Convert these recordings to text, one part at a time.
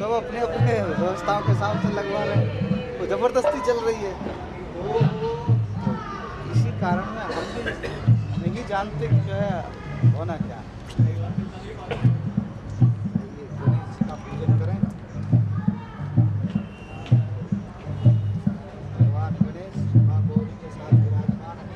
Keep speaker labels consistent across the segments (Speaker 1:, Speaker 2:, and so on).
Speaker 1: सब अपने अपने व्यवस्थाओं के हिसाब से लगवा रहे हैं, वो जबरदस्ती चल रही है। इसी कारण में हम भी नहीं जानते कि जो है होना क्या है। गणेश जी का पूजन करें। भगवान गणेश माँ गौरी के साथ विराजमान है।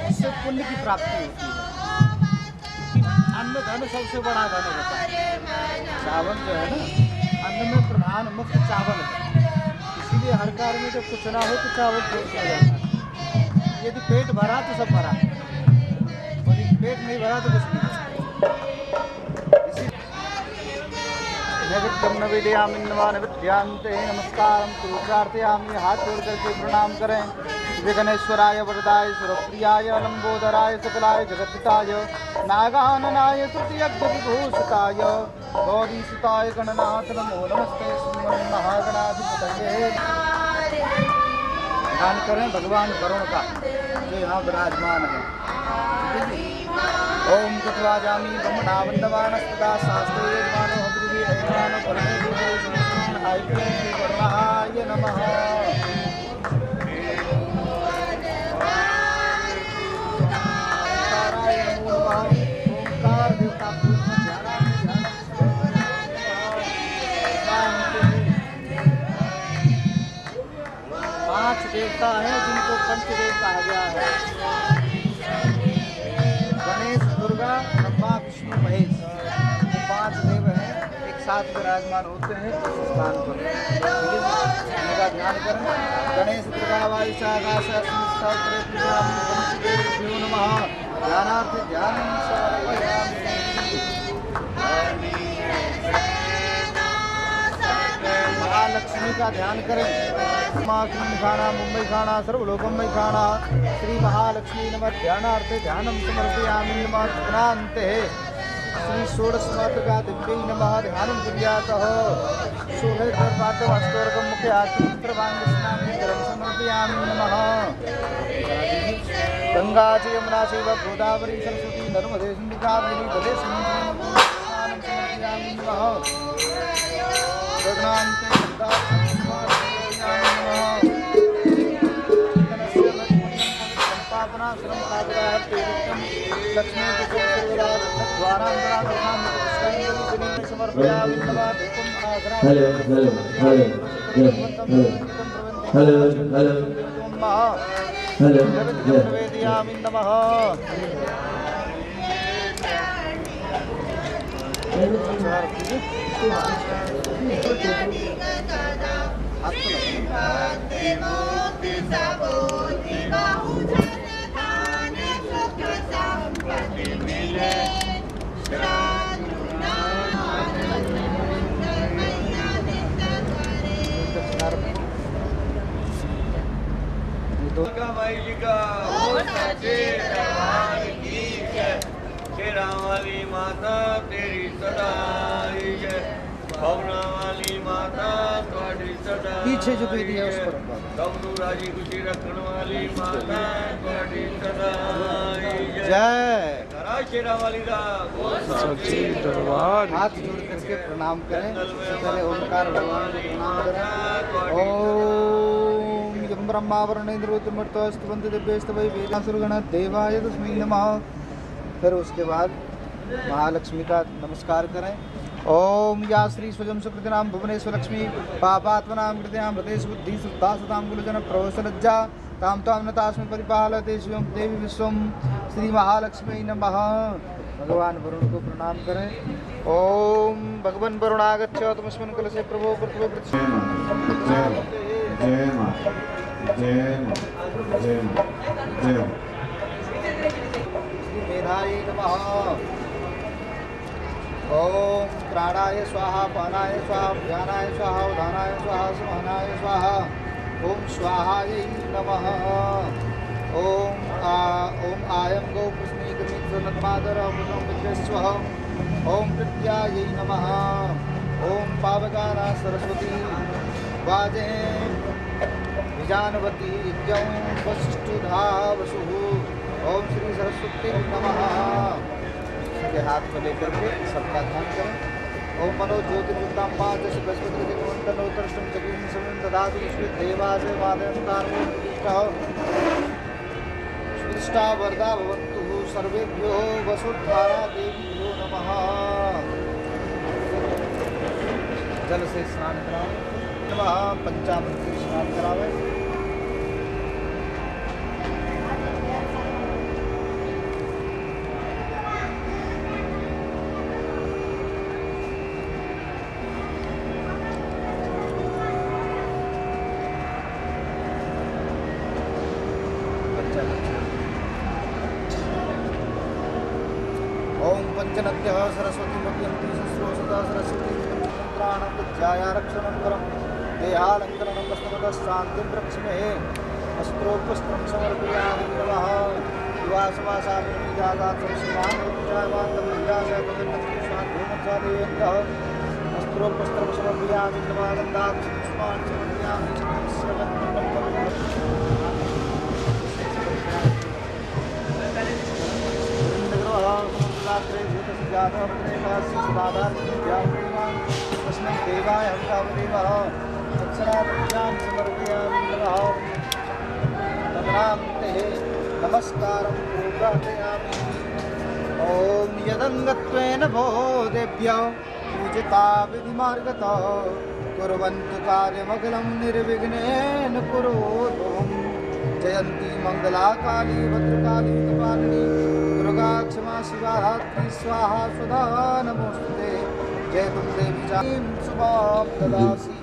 Speaker 1: इससे पुण्य की प्राप्ति होती है। अन्न धन सबसे बड़ा धन होता है। चावल जो है ना, अन्न में प्रधान मुख्य चावल है। इसीलिए हर कार्य में जब कुछ ना हो तो चावल पेट में जाता है। यदि पेट भरा तो सब भरा, और यदि पेट नहीं भरा तो कुछ नहीं। नैवेद्यम नैवेद्यामि नमस्ते नमस्कारम कुरुचार्तयामि। हाथ जोड़ करके प्रणाम करें। विघ्नेश्वराय वरदाय सुरप्रियाय लंबोदराय सकलाय जगत्ताय नागाननाय तृतीयज्ञविभूषिताय गौरीसुताय गणनाथ नमो नमस्ते श्रीमन्महागणाधिपतये। ध्यान करें भगवान वरुण का जो यहाँ विराजमान है। ओम कृत्वाजामी ब्रह्मणावन्दवानस्तदा शास्त्रे यजमानो हव्यवी यजमानो परमेश्वरो आयुष्ये वरुणाय नमः। ओंकार देवता पांच देवता हैं जिनको पंचदेव कहा गया है। गणेश, दुर्गा, ब्रह्मा, विष्णु, महेश, ये पांच देव हैं, एक साथ विराजमान होते हैं इस स्थान पर। इनका ध्यान करें। गणेश दुर्गा वायु आकाश नमः। ध्यानार्थ ध्यान महालक्ष्मी का ध्यान करें। माँ खाना मुंबई खाना सर्वलोकम्बई खाना श्री महालक्ष्मी नमः। ध्यानार्थे ध्यानम समर्पयामि नमः। ध्यानान्ते श्री षोडशमातृका दिव्यै नमः। ध्यानं कुर्यातः शोभेतर्पातमस्तोर्गं मुखे आत्मस्त्रवाङ्गस्नानं जलं समर्पयामि नमः। गंगा च यमुना चैव गोदावरी सरस्वती नर्मदे सिन्धु कावेरी जलेऽस्मिन् स्नानं समर्पयामि नमः। गगनान्ते
Speaker 2: वाली माता तेरी सदा भावना वाली माता थोड़ी सदा
Speaker 1: पीछे जो भी दिया उस पर
Speaker 2: कबरू राजी खुशी रखने वाली माता थोड़ी सदा
Speaker 1: जय।
Speaker 2: शेरा वाली
Speaker 1: हाथ जोड़ करके प्रणाम करें। सबसे पहले ओंकार भगवान को प्रणाम करें। ओम यम ब्रह्मा वरुणेन्द्रोत्रमर्तस्तवन्ति दिव्यस्तवै वेदासुरगण देवाय तस्मै नमः। फिर उसके बाद महालक्ष्मी का नमस्कार करें। ओम या श्री स्वजम सुकृतिनाम भुवनेश्वर लक्ष्मी पापात्मनाम कृत्याम हृदय बुद्धि सुद्धा सताम कुलजन प्रवसलज्जा ताम ताम नतास्मै परिपालते शिवम देवी विश्वम श्री महालक्ष्मी नमः। भगवान वरुण को प्रणाम करें। ओम भगवान वरुण आगच्छ तमस्मिन् कलशे प्रभो प्रभो मेधाय नमः। ओम प्राणाय स्वाहा पानाय स्वाहा ध्यानाय स्वाहा उदानाय स्वाहा समानाय स्वाहा। ओम स्वाहाय नमः। ओम आयं गौ पुष्णीकमित्रनद्मादरमुद्रस्वः। ओम प्रत्यायै नमः। ओम पावकाना सरस्वती वाजे विजानवती यज्ञं वसिष्ठुधा वसुः। ओम श्री सरस्वती नमः। के हाथ को लेकर के सबका ध्यान करें। ओम मनो ज्योतिर्युक्तां पादश बृहस्पतिर्दिनवन्तनोत्तरष्टं जगीं समं ददातु विश्वदेवासे वादयन्तार्वो प्रतिष्ठा वरदा भवन्तु सर्वेभ्यो वसुधारा देवीभ्यो नमः। जल से स्नान करावे नमः। पंचामृत से स्नान करावे। ओम पंचनद्यः सरस्वती मध्यन्ति शस्त्रो सदा सरस्वती मंत्राणां विद्याया रक्षणं करं देहालङ्करणं वस्त्रमदशान्तिं रक्षमेः। अस्त्रोपस्त्रं समर्पयामि नमः। युवासवासामिजागात्संस्मानोपचायवान्तविद्याशयपतिर्नस्वाधूमत्सादेवेन्द्रः। अस्त्रोपस्त्रं समर्पयामि नमः। गन्धाक्षपुष्पाणि समर्पयामि तस्मै देवाय हम कामदेवः तत्सरापूजां समर्पयामि नमः। तदनान्ते नमस्कारं पूजयामि। ॐ यदङ्गत्वेन भो देभ्यो पूजिता विधिमार्गतः कुर्वन्तु कार्यमखिलं निर्विघ्नेन कुरुतु। जयन्ती मंगला काली भद्रकाली कपालिनी दुर्गा क्षमा शिवा धात्री स्वाहा सुधा नमोस्तुते। जय तुम देवी जानीं शुभां ददासि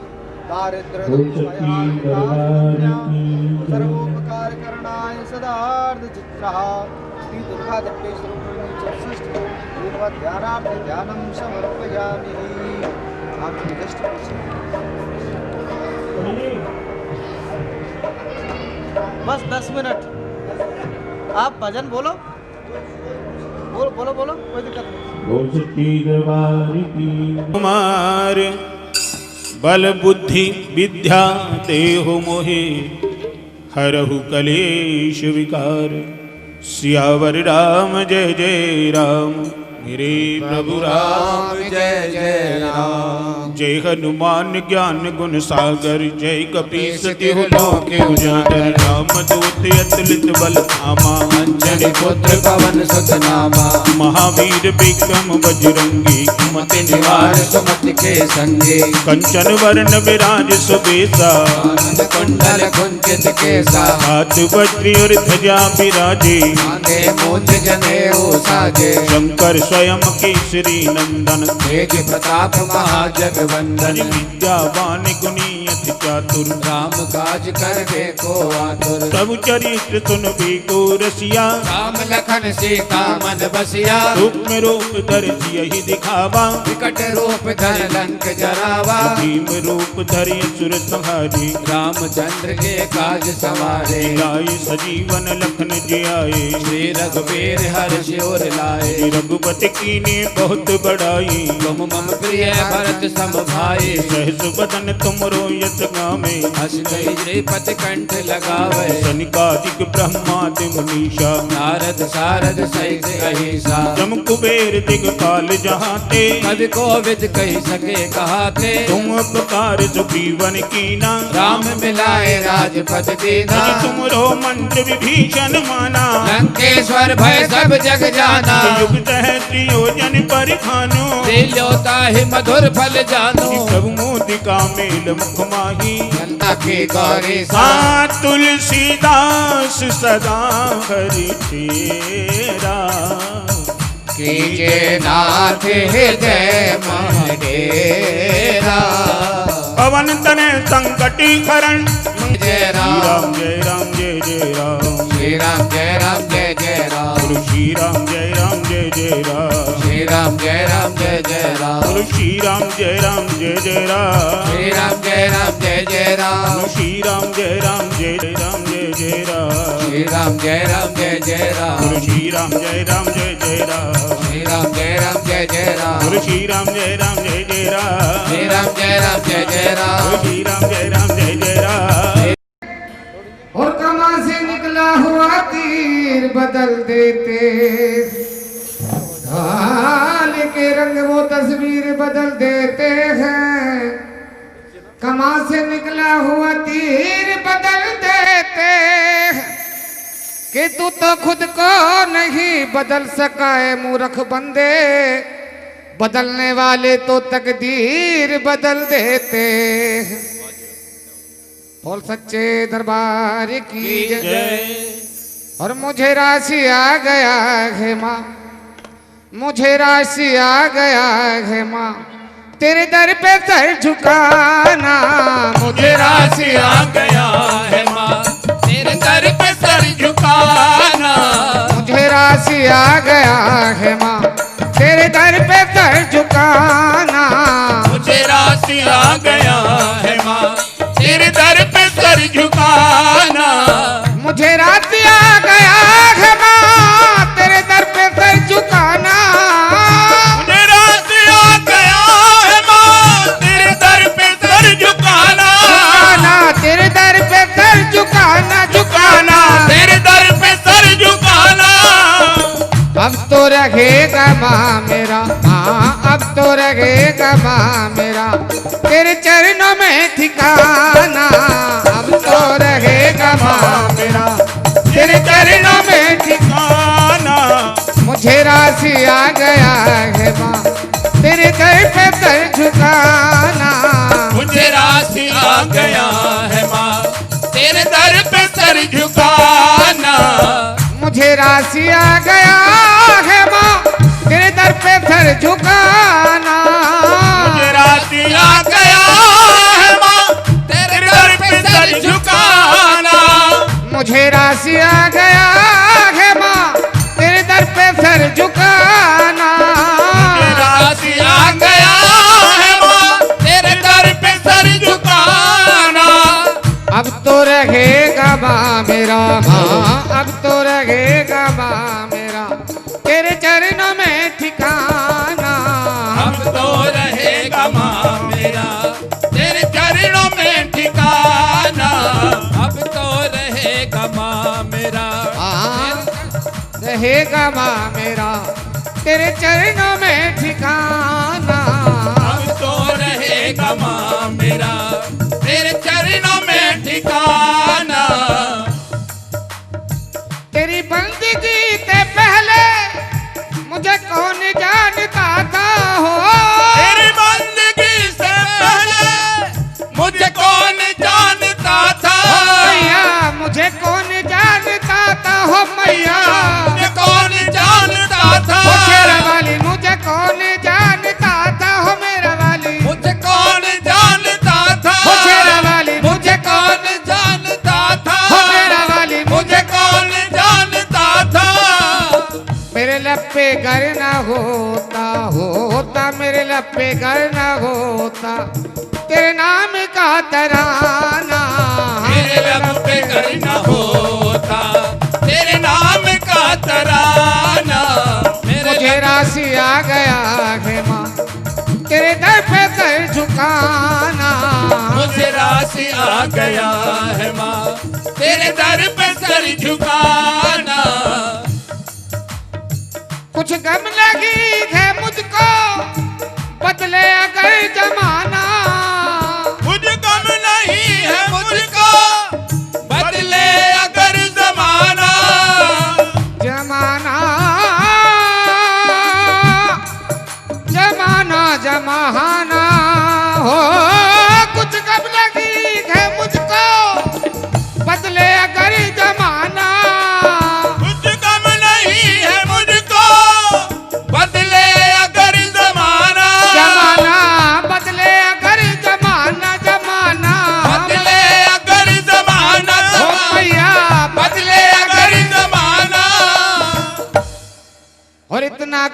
Speaker 1: सर्वोपकारकरणाय सदार्धचित्रः। श्री दुर्गा दत्तेश्वरी चतुष्टि ध्यानार्थ ध्यानं समर्पयामि। आप जस्ट बस 10 मिनट आप भजन बोलो बोलो बोलो कोई दिक्कत नहीं।
Speaker 3: कुमार बल बुद्धि विद्या देहो मोहे हरहु कलेश विकार। सियावर राम जय जय राम मेरे प्रभु राम जय जय राम। जय हनुमान ज्ञान गुण सागर जय कपीस तिहु लोक उजागर। राम दूत अतुलित बल धामा अंजनी पुत्र पवन सुत नामा। महावीर विक्रम बजरंगी कुमति निवार सुमति के संगे। कंचन वरण विराज सुबेसा कुंडल कुंचित केसा। हाथ वज्र और ध्वजा विराजे मूंज जनेऊ साजे। शंकर स्वयं केसरी नंदन तेज प्रताप महाजगवंदन। विद्यावान गुणियत चातुर राम काज करबे को आतुर। प्रभु चरित्र सुनबे को रसिया राम लखन सीता मन बसिया। रूप में रूप धर सियहि दिखावा विकट रूप धर लंक जरावा। भीम रूप धरि असुर संहारे रामचंद्र के काज सवारे। लाए सजीवन लखन जियाए श्री रघुवीर हर्षि उर लाए। रघुपति कीने बहुत बड़ाई तुम मम प्रिय भरत सम भाई। सहस बदन तुमरो यस गावे हस कहि श्रीपति कंठ लगावे। सनिकादिक ब्रह्मादि मुनीषा नारद सारद सहित अहिसा। जम कुबेर दिगपाल जहाते कवि कोविद कहि सके कहाते। तुम उपकार सुग्रीवन कीना राम मिलाए राजपद दीना। तुमरो मंत्र विभीषण माना लंक
Speaker 4: मुकेश्वर भय सब जग जाना।
Speaker 3: युक्त है त्रियोजन परिखानो,
Speaker 4: त्रिलोका ही मधुर फल जानो।
Speaker 3: सब मोदिका मेल मुख माही,
Speaker 4: गंगा की गौरी सा।
Speaker 3: हाँ तुलसीदास सदा हरि तेरा,
Speaker 4: कीजे नाथ हृदय महेरा।
Speaker 3: पवन तने संकटी हरण,
Speaker 4: जय राम
Speaker 3: जय राम जय जय राम,
Speaker 4: श्री राम जय राम जय जय राम।
Speaker 3: बोलो श्री राम जय राम जय जय राम,
Speaker 4: श्री राम जय राम जय जय राम।
Speaker 3: बोलो श्री राम जय राम जय जय राम,
Speaker 4: श्री राम जय राम जय जय राम।
Speaker 3: बोलो श्री राम जय राम जय जय राम जय जय राम,
Speaker 4: श्री राम जय राम जय जय राम।
Speaker 3: बोलो श्री राम जय राम जय जय राम,
Speaker 4: श्री राम जय राम जय जय राम।
Speaker 3: बोलो श्री राम जय राम जय जय राम,
Speaker 4: श्री राम जय राम जय जय राम।
Speaker 3: बोलो श्री राम जय राम जय जय राम।
Speaker 5: और कमा से निकला हुआ तीर बदल देते, ढाल के रंग वो तस्वीर बदल देते हैं। कमा से निकला हुआ तीर बदल देते हैं, कि तू तो खुद को नहीं बदल सका है मूर्ख बंदे। बदलने वाले तो तकदीर बदल देते हैं। बोल सच्चे दरबार की जय। और मुझे राशि आ गया है माँ, मुझे राशि आ गया है माँ, तेरे दर पे सर झुकाना। मुझे राशि आ
Speaker 4: गया है माँ, तेरे दर पे सर झुकाना।
Speaker 5: मुझे राशि आ गया है माँ, तेरे दर पे सर झुकाना।
Speaker 4: मुझे राशि आ गया है माँ, तेरे दर पे सर झुकाना।
Speaker 5: मुझे राशि आ गया है माँ, तेरे दर पे सर झुकाना।
Speaker 4: मुझे राशि आ गया है माँ, तेरे दर पे सर झुकाना।
Speaker 5: झुकाना तेरे दर पे सर झुकाना, झुकाना
Speaker 4: तेरे दर पे सर झुकाना।
Speaker 5: अब तो रहेगा माँ मेरा, हाँ अब तो रहेगा माँ मेरा, तेरे चरणों में ठिकाना। अब तो रहेगा माँ मेरा, तेरे चरणों में ठिकाना। मुझे राशि आ गया है माँ, तेरे दर पे सर झुकाना।
Speaker 4: मुझे राशि आ गया है माँ, तेरे दर पे सर झुकाना।
Speaker 5: मुझे राशि आ गया है माँ, तेरे दर पे सर झुकाना।
Speaker 4: मुझे राशि आ गया है माँ, तेरे दर पे सर झुकाना।
Speaker 5: मुझे राशि आ गया है माँ, तेरे दर पे सर झुकाना।
Speaker 4: मुझे राशि आ गया है माँ, तेरे दर पे सर झुकाना।
Speaker 5: अब तो रहेगा माँ मेरा, हाँ अब तो रहेगा माँ मेरा, तेरे चरणों में ठिकाना।
Speaker 4: अब तो रहेगा माँ मेरा, तेरे चरणों में ठिकाना। अब तो रहेगा माँ मेरा,
Speaker 5: हाँ रहेगा माँ मेरा, तेरे चरणों में ठिकाना।
Speaker 4: अब तो रहेगा माँ मेरा, तेरे चरणों में ठिकाना।
Speaker 5: तेरी बंदगी से पहले मुझे कौन जानता था हो।
Speaker 4: तेरी बंदगी से पहले मुझे कौन जानता था।
Speaker 5: मैया मुझे कौन जानता था हो, मैया
Speaker 4: मुझे कौन जानता था।
Speaker 5: हो शेरा वाली मुझे कौन जानता था हो, मेरा वाली
Speaker 4: मुझे कौन जानता था।
Speaker 5: हो शेरा वाली मुझे
Speaker 4: कौन जानता था।
Speaker 5: हो, मेरा वाली
Speaker 4: मुझे कौन जानता था।
Speaker 5: मेरे लप्पे घर ना होता, होता मेरे लप्पे घर ना होता, तेरे नाम का तराना।
Speaker 4: मेरे लब पे घर न होता, तेरे नाम का तराना।
Speaker 5: मुझे राशि आ गया है माँ, तेरे दर पे सर झुकाना।
Speaker 4: मुझे राशि आ गया है माँ, तेरे दर पे सर झुकाना।
Speaker 5: कुछ गम लगी है मुझको, बदले अगर जमाना।
Speaker 4: कुछ गम नहीं है मुझको, बदले अगर जमाना।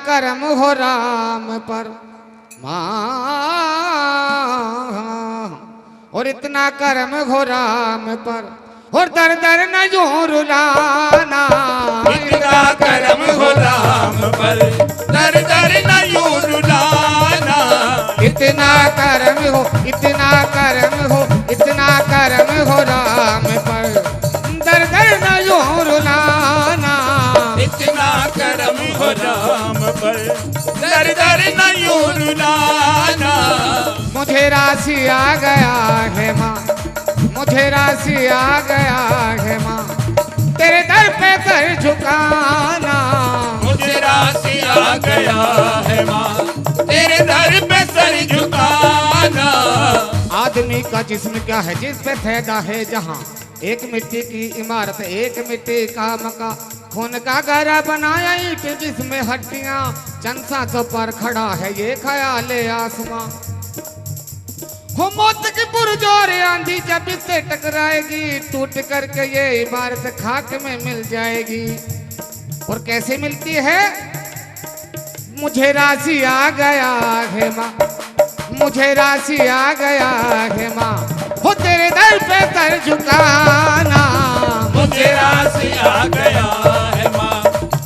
Speaker 5: कर्म हो राम पर और इतना कर्म हो राम पर और दर दर न यूं रुलाना।
Speaker 4: इतना कर्म हो राम पर दर दर न यूं रुलाना।
Speaker 5: इतना कर्म हो इतना कर्म हो इतना कर्म हो राम पर दर दर न यूं रुलाना।
Speaker 4: इतना कर्म हो राम पर दर दर न यूं रुलाना।
Speaker 5: मुझे राशि आ गया है माँ मुझे राशि आ गया है माँ तेरे दर पे कर झुकाना।
Speaker 4: मुझे राशि आ गया है माँ तेरे दर पे सर झुकाना।
Speaker 5: आदमी का जिस्म क्या है जिस पे फैदा है जहाँ एक मिट्टी की इमारत एक मिट्टी का मका खून का गहरा बनाया ईंट जिसमें हड्डियां चंद सांसों पर खड़ा है ये ख्याल आसमां। हो मौत की पुरजोर आंधी जब इससे टकराएगी टूट करके ये इमारत खाक में मिल जाएगी। और कैसे मिलती है? मुझे राशि आ गया है माँ मुझे राशि आ गया है माँ हो तेरे दर पे सर झुकाना।
Speaker 4: मुझे राशि आ गया है माँ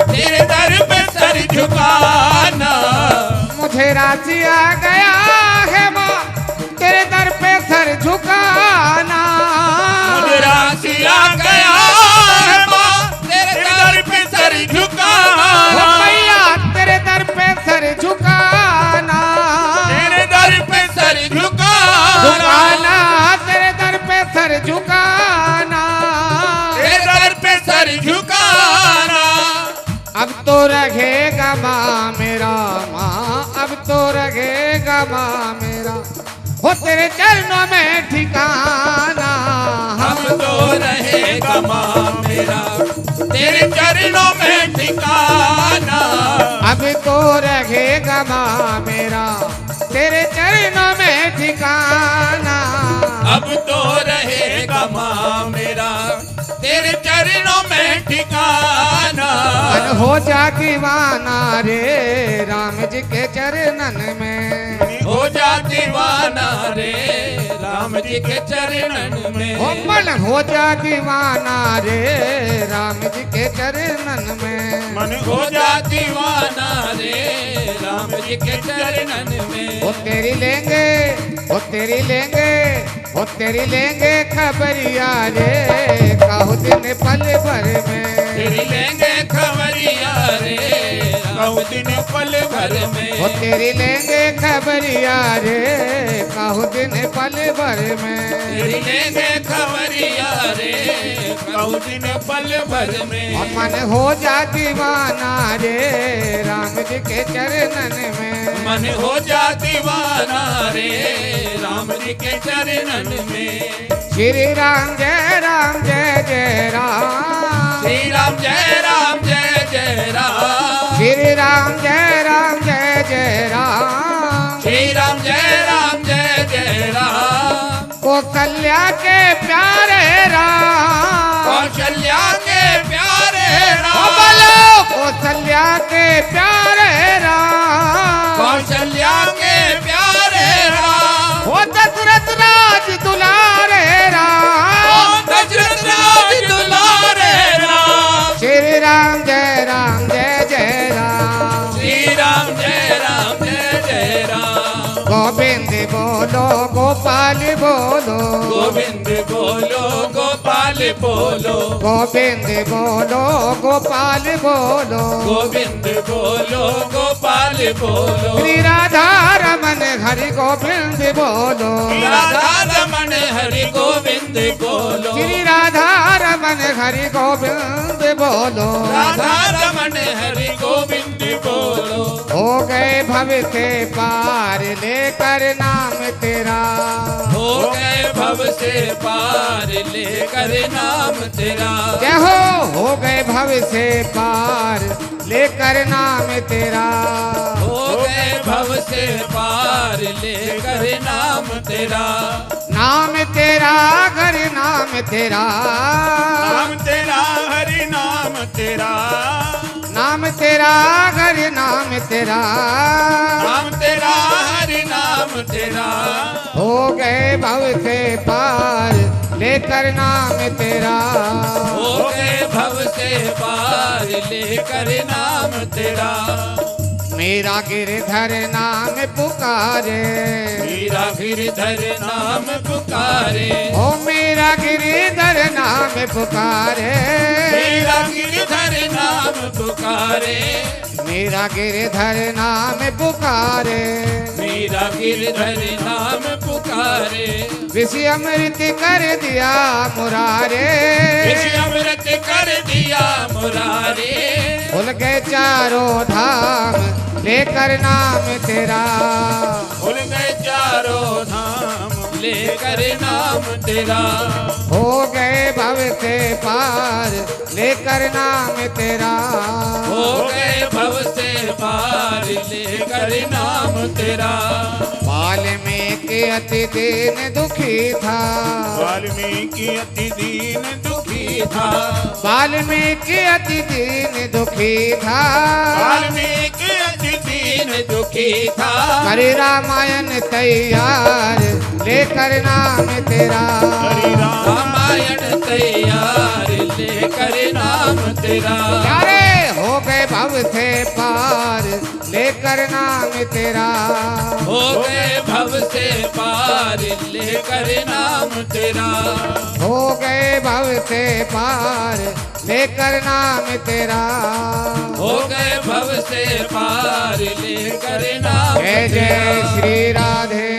Speaker 4: तेरे दर पे सर झुकाना।
Speaker 5: मुझे राशि आ गया है माँ तेरे दर पे सर झुकाना।
Speaker 4: मुझे राशि आ गया है माँ तेरे दर पे सर झुकाना।
Speaker 5: हो मैया तेरे दर पे सर झुकाना।
Speaker 4: तेरे दर पे सर
Speaker 5: झुकाना तेरे दर पे सर झुकाना।
Speaker 4: तेरे दर पे सर झुकाना।
Speaker 5: अब तो रहेगा माँ मेरा माँ अब तो रहेगा माँ मेरा हो तेरे चरणों में ठिकाना।
Speaker 4: हम तो रहेगा माँ मेरा तेरे चरणों में ठिकाना।
Speaker 5: अब तो रहेगा माँ मेरा तेरे चरणों में ठिकाना।
Speaker 4: अब तो रहेगा माँ मेरा तेरे चरणों में ठिकाना।
Speaker 5: मन हो जा दीवाना रे राम जी के चरणन में
Speaker 4: हो जा दीवाना रे राम जी के चरणन में।
Speaker 5: हो मन हो जा दीवाना रे राम जी के चरणन में।
Speaker 4: मन हो जा दीवाना रे राम जी के चरणन में।
Speaker 5: वो तेरी लेंगे वो तेरी लेंगे वो तेरी लेंगे खबरिया रे कहूँ दिन पल भर में।
Speaker 4: तेरी लेंगे खबरिया रे कहूँ दिन पल भर में।
Speaker 5: वो तेरी लेंगे खबरिया रे कहूँ दिन पल भर में।
Speaker 4: तेरी लेंगे खबरिया रे कहूँ दिन पल भर में।
Speaker 5: और मन हो जा दीवाना रे राम जी के चरणन में।
Speaker 4: मन हो जा दीवाना रे राम जी के चरणन में।
Speaker 5: श्री राम जय जय राम।
Speaker 4: श्री राम जय जय राम।
Speaker 5: श्री राम जय जय राम।
Speaker 4: श्री राम जय जय राम।
Speaker 5: कौशल्या के प्यारे राम।
Speaker 4: कौशल्या के प्यारे
Speaker 5: ओ
Speaker 4: राम।
Speaker 5: बोलो कौशल्या के प्यारे राम।
Speaker 4: कौशल्या के प्यारे राम।
Speaker 5: ओ दशरथ राज दुलारे राम।
Speaker 4: दशरथ राज दुलारे राम।
Speaker 5: श्री राम जय जय राम।
Speaker 4: श्री राम जय जय राम।
Speaker 5: गोविंद बोलो गोपाल बोलो।
Speaker 4: गोविंद बोलो गोपाल बोलो।
Speaker 5: गोविंद बोलो गोपाल बोलो।
Speaker 4: गोविंद बोलो गोपाल बोलो।
Speaker 5: श्री राधा रमन हरि गोविंद बोलो।
Speaker 4: राधा रमन हरि गोविंद बोलो।
Speaker 5: श्री राधा रमन हरि गोविंद बोलो।
Speaker 4: राधा रमन हरि गोविंद बोलो।
Speaker 5: हो गए भव से पार लेकर नाम तेरा।
Speaker 4: हो गए भव से पार लेकर नाम तेरा।
Speaker 5: जय हो गए भव से पार लेकर नाम तेरा।
Speaker 4: हो गए भव से पार लेकर नाम तेरा।
Speaker 5: नाम तेरा घर नाम तेरा।
Speaker 4: नाम तेरा हरि नाम तेरा।
Speaker 5: नाम तेरा हरि नाम तेरा,
Speaker 4: नाम तेरा हरि नाम तेरा,
Speaker 5: हो गए भव से पार लेकर नाम तेरा,
Speaker 4: हो गए भव से पार लेकर नाम तेरा।
Speaker 5: मेरा गिरधर नाम पुकारे,
Speaker 4: मेरा गिरधर नाम पुकारे,
Speaker 5: ओ मेरा गिरधर नाम पुकारे,
Speaker 4: मेरा गिरधर नाम पुकारे,
Speaker 5: मेरा गिरधर नाम पुकारे,
Speaker 4: मेरा गिरधर नाम पुकारे।
Speaker 5: विषय अमृत कर दिया मुरारे,
Speaker 4: विषय अमृत कर दिया मुरारे,
Speaker 5: भूल गए चारों धाम लेकर नाम तेरा,
Speaker 4: भूल गए चारों धाम लेकर नाम तेरा,
Speaker 5: हो गए भव से पार लेकर नाम तेरा,
Speaker 4: हो गए भव से पार लेकर नाम तेरा।
Speaker 5: वाल्मीकि अति दीन दुखी था,
Speaker 3: वाल्मीकि अति दीन
Speaker 4: दुखी था,
Speaker 5: वाल्मीकि अति दीन दुखी था,
Speaker 4: वाल्मीकि अति दीन दुखी था,
Speaker 5: हरि रामायण तैयार लेकर नाम तेरा,
Speaker 3: हरि राम
Speaker 4: रामायण तैयार लेकर नाम तेरा।
Speaker 5: प्यारे हो गए भव से पार लेकर नाम तेरा,
Speaker 4: हो गए भव से पार लेकर नाम तेरा,
Speaker 5: हो गए भव से पार लेकर नाम तेरा,
Speaker 4: हो गए भव से पार लेकर नाम
Speaker 5: जय जय
Speaker 4: तेरा।
Speaker 5: श्री राधे।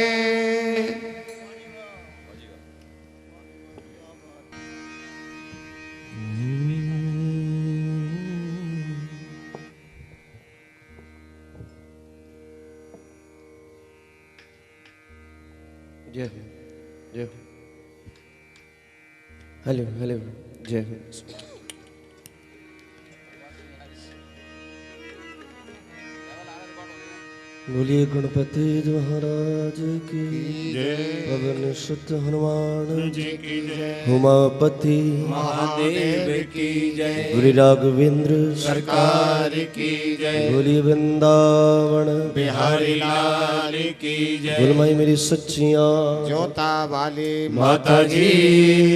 Speaker 6: जय हो, जय हो। हेलो हेलो, जय हो। बोलिए गणपति महाराज की
Speaker 3: जय,
Speaker 6: पवन सुत हनुमान
Speaker 3: जी की जय,
Speaker 6: उमापति
Speaker 2: महादेव की जय,
Speaker 6: गुरु राघवेंद्र
Speaker 2: सरकार की जय,
Speaker 6: बोलिए वृंदावन
Speaker 2: बिहारी लाल की जय।
Speaker 6: गुलमाई मेरी सच्चियां
Speaker 5: जोता वाली
Speaker 2: माता जी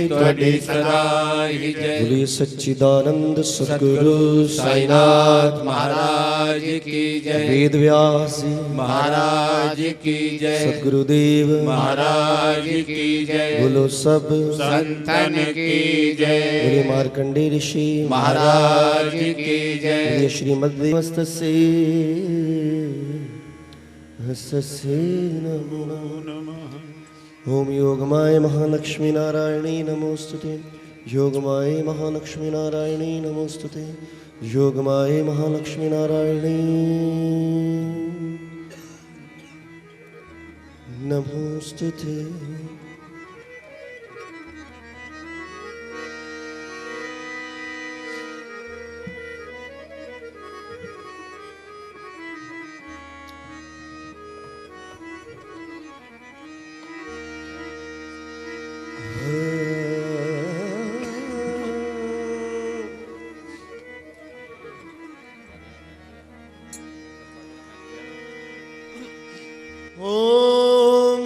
Speaker 2: तुहाडी सदा ही जय।
Speaker 6: बोलिए सच्चिदानंद सद्गुरु
Speaker 2: साईनाथ महाराज की जय,
Speaker 6: वेद व्यास जी
Speaker 2: महाराज की जय,
Speaker 6: सद्गुरुदेव
Speaker 2: महाराज की जय,
Speaker 6: बोलो सब
Speaker 2: संतन की जय,
Speaker 6: बोलिए मार्कंडे ऋषि
Speaker 2: महाराज की जय।
Speaker 6: बोलिए श्रीमद् हस्तसे नमो नमः। ओम योगमाय महालक्ष्मी नारायणी नमोस्तुते, योगमाय महालक्ष्मी नारायणी नमोस्तुते, योगमाय महालक्ष्मी नारायणी नमोस्तुते।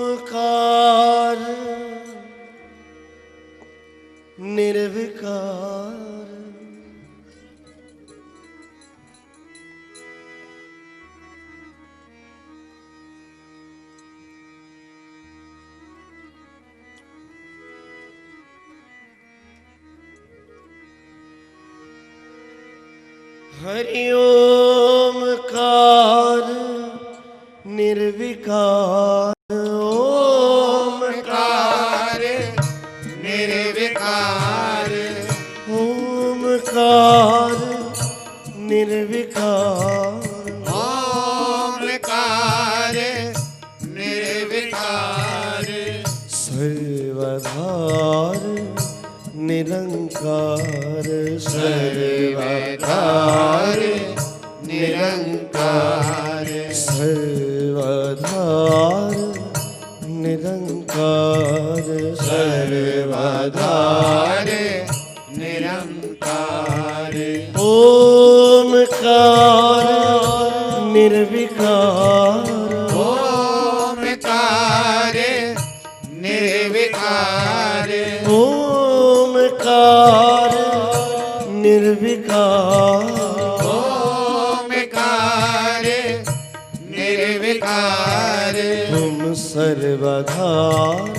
Speaker 6: ओमकार निर्विकार हरि ओमकार निर्विकार ओमकार
Speaker 5: निर्विकार,
Speaker 6: ओमकार निर्विकार
Speaker 5: ओमकार निर्विकार,
Speaker 6: सर्वधार निरंकार
Speaker 5: सर्वधार निरंकार,
Speaker 6: सर्वधार निरंकार
Speaker 5: सर्वधार निरंकार,
Speaker 6: ओमकार निर्विकार
Speaker 4: ओमकार निर्विकार
Speaker 6: तुम सर्वधार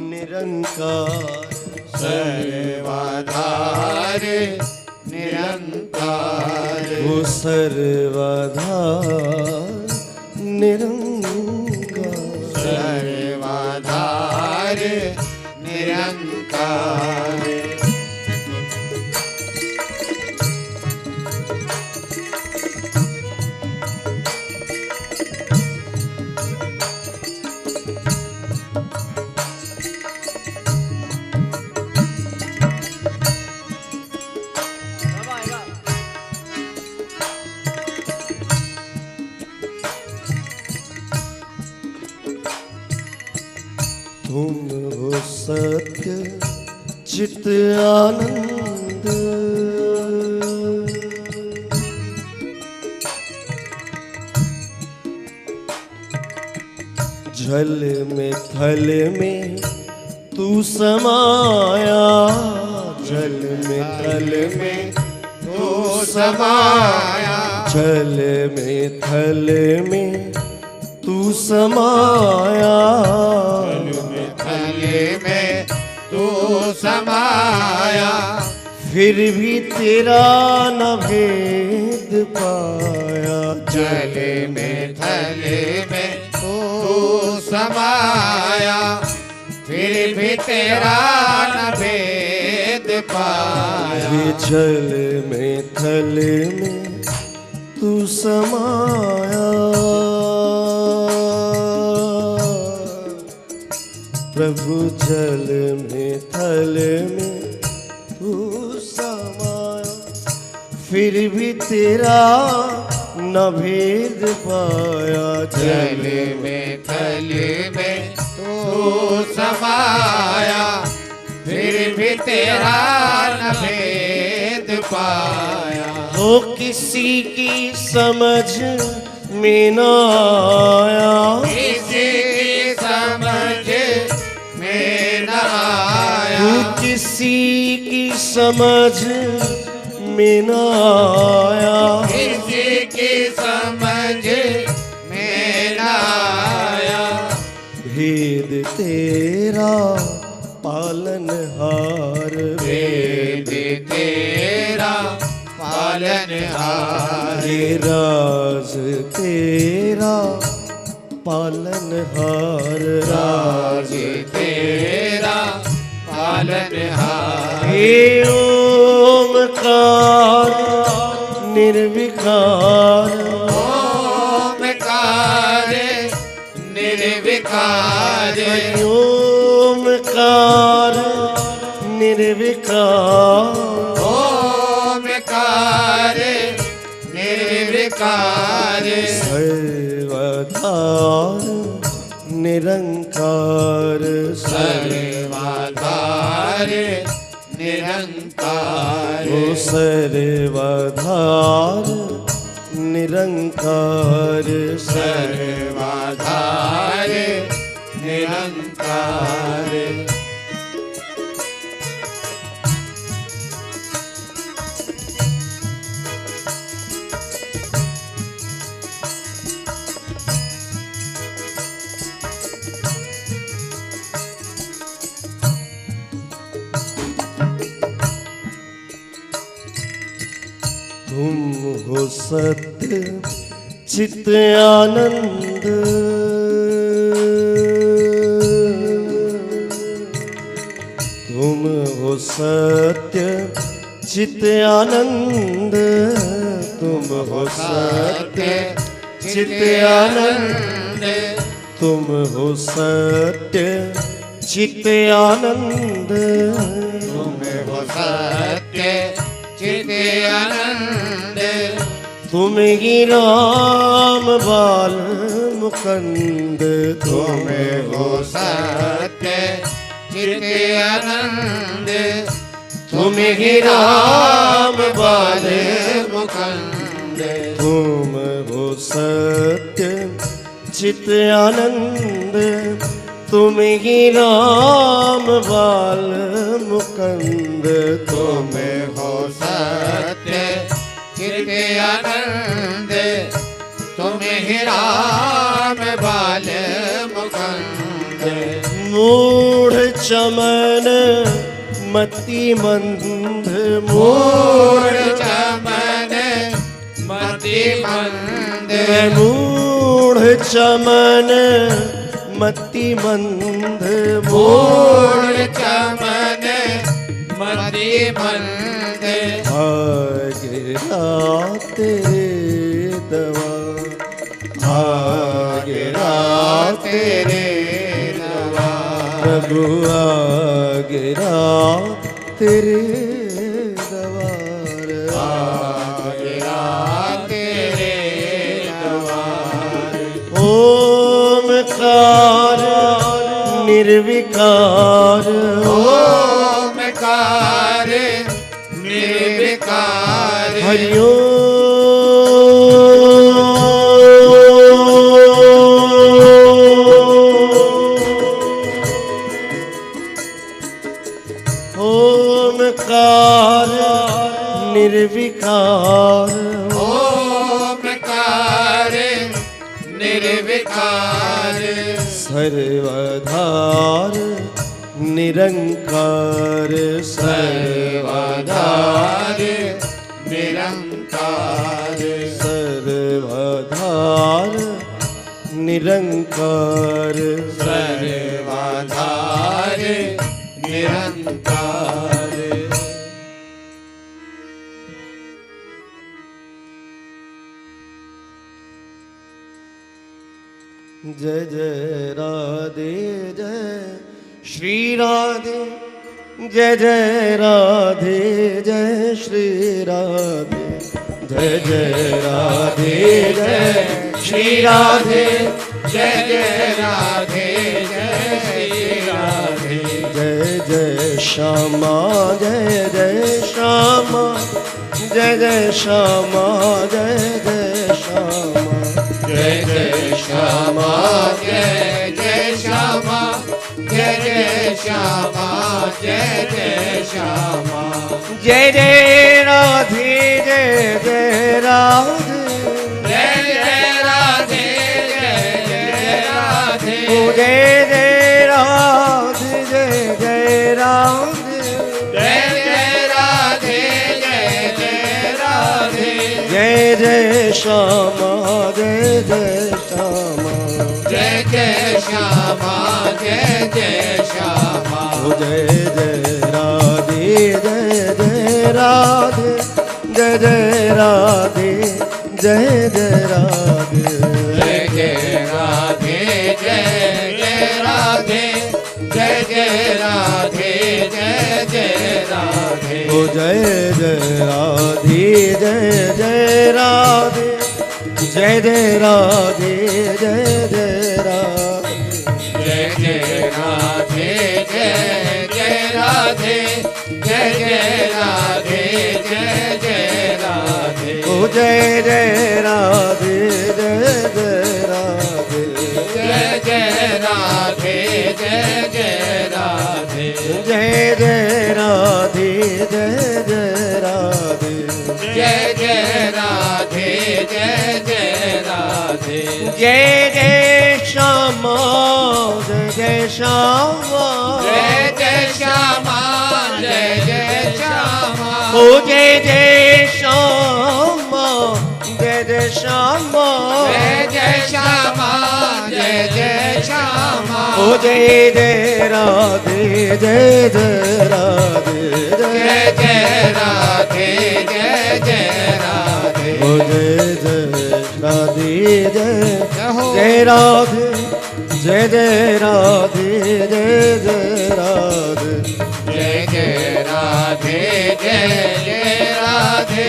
Speaker 6: निरंकार
Speaker 4: सर्वाधार निरंकार
Speaker 6: वो सर्वधार निरंकार
Speaker 4: सर्वाधार निरंकार
Speaker 6: तुम हो सत्य चित आनंद जल में थल में तू समाया जल में थल में
Speaker 4: तू समाया
Speaker 6: जल में थल में तू समाया
Speaker 4: थले में तू समाया
Speaker 6: फिर भी तेरा न भेद पाया
Speaker 4: जल में थले में तू समाया फिर भी तेरा न भेद पाया
Speaker 6: ये जल में थल में तू समाया प्रभु जल में थल में तू समाया फिर भी तेरा न भेद पाया
Speaker 4: जल में थल में तू समाया फिर भी तेरा न भेद पाया
Speaker 6: हो किसी की समझ में न आया
Speaker 4: किसी की समझ में न आया
Speaker 6: तू किसी की समझ में न आया
Speaker 4: किसी की समझ में न आया
Speaker 6: भेद तेरा पालनहार
Speaker 4: वेद तेरा पालनहार
Speaker 6: ये राज तेरा पालनहार
Speaker 4: राज तेरा पालनहार
Speaker 6: हे ओमकार निर्विकार
Speaker 4: ओमकार निर्विकार
Speaker 6: ओमकार निर्विकार
Speaker 4: ओमकार निर्विकार
Speaker 6: सर्वधार निरंकार
Speaker 4: सर्वाधार निरंकार
Speaker 6: ओ सर्वधार निरंकार
Speaker 4: सर्वाधार निरंकार
Speaker 6: तुम हो सत्य चित आनंद तुम हो सत्य चित आनंद तुम हो सत्य चित आनंद तुम हो सत्य चित आनंद
Speaker 4: तुम हो सत्य चित आनंद
Speaker 6: तुम ही राम बाल मुकंद
Speaker 4: तुम हो सत्य चित आनंद तुम ही राम बाल मुकंद
Speaker 6: तुम हो सत्य चित आनंद तुम ही राम बाल मुकंद
Speaker 4: तुम हो आनंद तुम ही राम बाल मुकुंद।
Speaker 6: मूढ़ चमन मति मंद,
Speaker 4: मूढ़ चमन मति मंद,
Speaker 6: मूढ़ चमन मति मंद,
Speaker 4: मूढ़ चमन मति मंद।
Speaker 6: आगरा तेरे दवा, आगरा तेरे दवा, प्रभु आगरा तेरे दवार,
Speaker 4: आगरा तेरे द्वार।
Speaker 6: ओमकार निर्विकार,
Speaker 4: ओमकार निर्विकार।
Speaker 6: हरि ओमकार निर्विकार,
Speaker 4: ओमकार निर्विकार।
Speaker 6: सर्वधार निरंकार,
Speaker 4: सर्वधार निरंकार।
Speaker 6: सर्वधार निरंकार,
Speaker 4: सर्वधार निरंकार।
Speaker 6: जय जय राधे जय श्री राधे, जय जय राधे जय श्री राधे, जय जय राधे जय श्री राधे,
Speaker 4: जय जय राधे जय श्री राधे।
Speaker 6: जय जय श्यामा जय जय श्यामा, जय जय श्यामा जय जय श्यामा,
Speaker 4: जय जय श्यामा जय जय श्यामा, जय जय श्यामा जय जय श्यामा।
Speaker 6: जय जय राधे जय जय राधे,
Speaker 4: जय जय राधे जय जय राधे।
Speaker 6: ओ जय जय राधे जय जय राधे,
Speaker 4: जय जय राधे जय जय राधे।
Speaker 6: जय जय श्यामा जय जय श्यामा,
Speaker 4: जय जय श्यामा जय जय श्यामा।
Speaker 6: ओ जय जय राधे जय जय राधे, जय जय राधे जय जय राधे,
Speaker 4: जय जय राधे जय जय राधे, जय जय राधे जय जय राधे।
Speaker 6: ओ जय जय राधे जय जय राधे, जय जय राधे जय जय राधे,
Speaker 4: जय जय राधे जय जय राधे, जय जय राधे जय जय राधे।
Speaker 6: ओ जय जय राधे जय जय राधे,
Speaker 4: जय जय राधे जय जय राधे।
Speaker 6: जय जय राधे जय जय राधे,
Speaker 4: जय जय राधे जय जय राधे।
Speaker 6: जय जय श्यामा जय जय श्यामा,
Speaker 4: जय जय श्यामा जय जय श्यामा।
Speaker 6: ओ जय जय श्यामा जय जय श्यामा,
Speaker 4: जय जय श्यामा जय जय श्यामा।
Speaker 6: ओ जय जय राधे जय जय राधे,
Speaker 4: जय जय राधे जय जय राधे।
Speaker 6: ओ जय जय राधे जय जय राधे, जय जय राधे जय जय राधे,
Speaker 4: जय जय राधे जय जय राधे,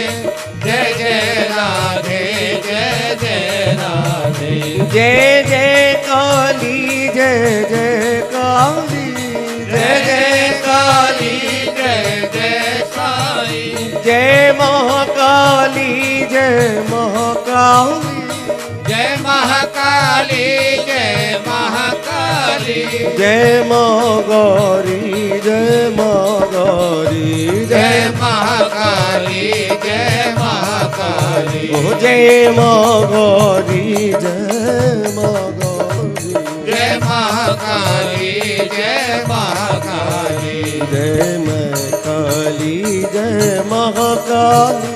Speaker 4: जय जय राधे जय जय राधे।
Speaker 6: जय जय काली जय जय काली,
Speaker 4: जय जय काली जय जय काली।
Speaker 6: जय महाकाली जय महाकाली,
Speaker 4: जय महाकाली जय महाकाली।
Speaker 6: जय माँ गौरी जय माँ गौरी,
Speaker 4: जय महाकाली जय महाकाली।
Speaker 6: ओ जय माँ गौरी जय माँ गौरी
Speaker 4: जय महाकाली जय महाकाली
Speaker 6: जय मैं काली जय महाकाली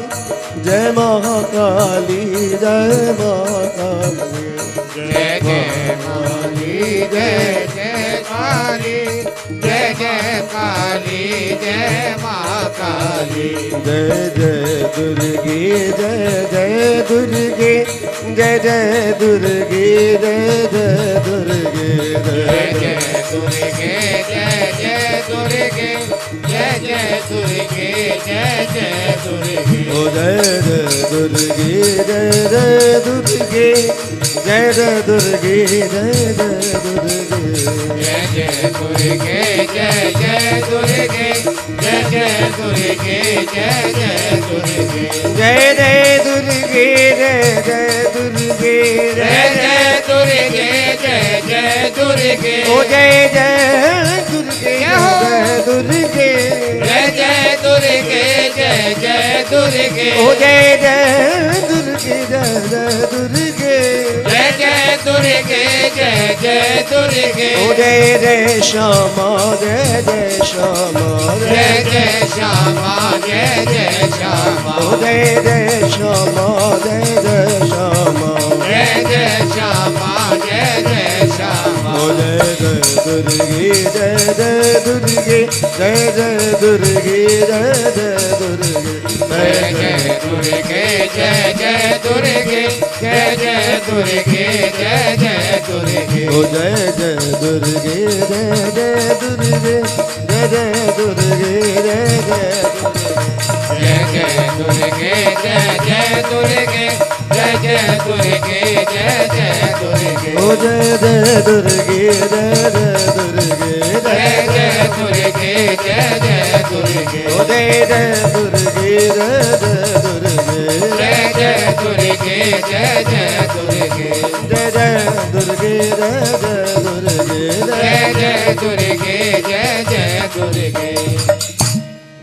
Speaker 6: जय महाकाली जय महाकाली
Speaker 4: जय जय काली जय जय काली जय जय काली जय महाकाली
Speaker 6: जय जय दुर्गे जय जय दुर्गे जय जय दुर्गे जय जय दुर्गे
Speaker 4: जय जय दुर्गे जय जय दुर्गे जय जय दुर्गे जय जय दुर्गे
Speaker 6: ओ जय जय दुर्गे जय जय दुर्गे जय जय दुर्गे जय जय दुर्गे
Speaker 4: जय जय दुर्गे जय जय दुर्गे जय जय दुर्गे जय जय दुर्गे
Speaker 6: जय जय दुर्गे जय जय दुर्गे
Speaker 4: जय जय दुर्गे जय जय दुर्गे
Speaker 6: ओ जय जय दुर्गे जय दुर्गे
Speaker 4: जय जय दुर्गे जय जय दुर्गे
Speaker 6: ओ जय जय दुर्गे जय जय दुर्गे
Speaker 4: जय जय दुर्गे जय जय दुर्गे
Speaker 6: ओ जय जय श्यामा जय जय श्यामा
Speaker 4: जय जय श्यामा जय जय श्यामा
Speaker 6: ओ जय जय श्यामा जय जय श्यामा
Speaker 4: जय जय श्यामा जय जय श्यामा
Speaker 6: ओ जय जय दुर्गे जय जय दुर्गे जय जय दुर्गे जय जय दुर्गे
Speaker 4: जय जय दुर्गे जय जय दुर्गे जय जय दुर्गे जय जय दुर्गे
Speaker 6: ओ जय जय दुर्गे जय जय दुर्गे जय जय दुर्गे जय जय दुर्गे
Speaker 4: जय जय दुर्गे जय जय दुर्गे जय जय दुर्गे
Speaker 6: ओ जय जय दुर्गे जय जय दुर्गे
Speaker 4: जय जय दुर्गे जय जय दुर्गे
Speaker 6: ओ जय जय दुर्गे जय जय दुर्गे
Speaker 4: जय जय दुर्गे जय जय दुर्गे
Speaker 6: जय जय दुर्गे जय जय दुर्गे
Speaker 4: जय जय दुर्गे जय जय दुर्गे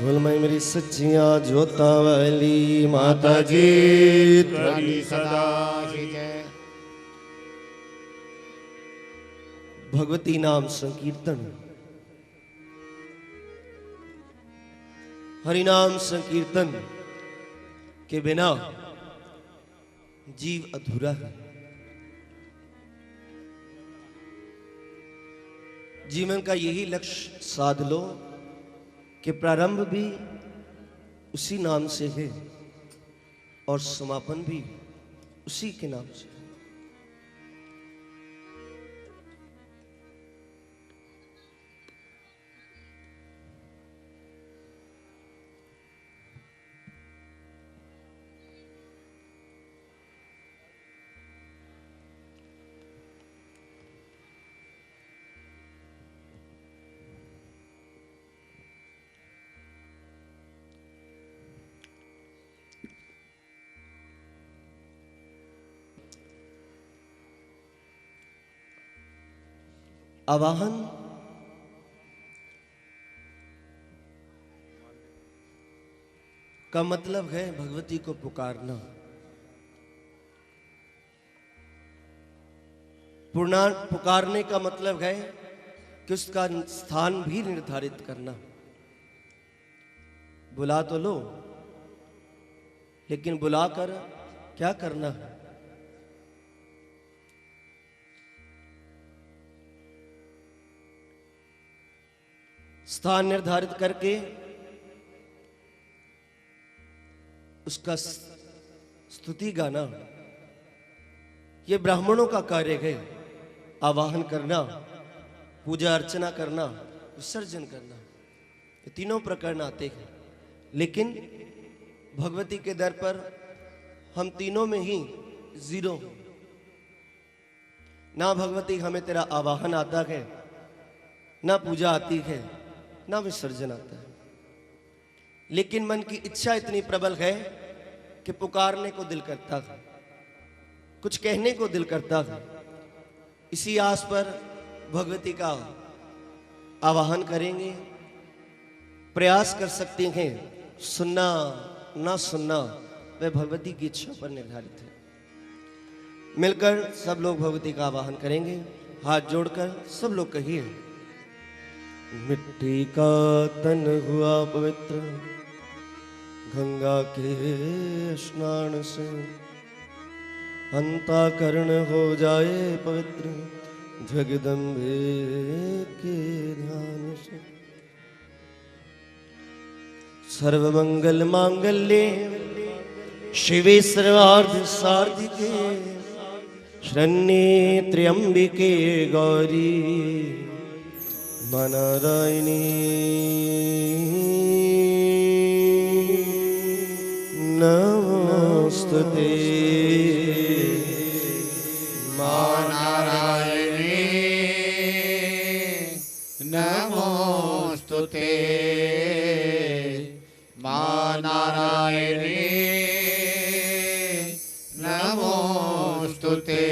Speaker 6: बोलमाई मेरी सच्चियां जोता वाली माता जी
Speaker 4: तेरी सदा की जय
Speaker 6: भगवती नाम संकीर्तन हरि नाम संकीर्तन के बिना जीव अधूरा है। जीवन का यही लक्ष्य साध लो कि प्रारंभ भी उसी नाम से है और समापन भी उसी के नाम से। आवाहन का मतलब है भगवती को पुकारना। पुकारने का मतलब है कि उसका स्थान भी निर्धारित करना। बुला तो लो, लेकिन बुलाकर क्या करना है? स्थान निर्धारित करके उसका स्तुति गाना, ये ब्राह्मणों का कार्य है। आवाहन करना, पूजा अर्चना करना, विसर्जन करना, ये तीनों प्रकरण आते हैं। लेकिन भगवती के दर पर हम तीनों में ही जीरो हैं। ना भगवती हमें तेरा आवाहन आता है, ना पूजा आती है, ना विसर्जन आता है। लेकिन मन की इच्छा इतनी प्रबल है कि पुकारने को दिल करता है, कुछ कहने को दिल करता है। इसी आस पर भगवती का आवाहन करेंगे। प्रयास कर सकते हैं, सुनना ना सुनना वह भगवती की इच्छा पर निर्धारित है। मिलकर सब लोग भगवती का आवाहन करेंगे। हाथ जोड़कर सब लोग कहिए, मिट्टी का तन हुआ पवित्र गंगा के स्नान से, अंतःकरण हो जाए पवित्र जगदम्बे के ध्यान से। सर्वमंगल मांगल्ये शिवे सर्वार्थ साधिके, शरण्ये त्र्यंबिके गौरी नारायणी नमोस्तुते।
Speaker 4: नारायणी नमोस्तुते, मां नारायणी नमोस्तुते।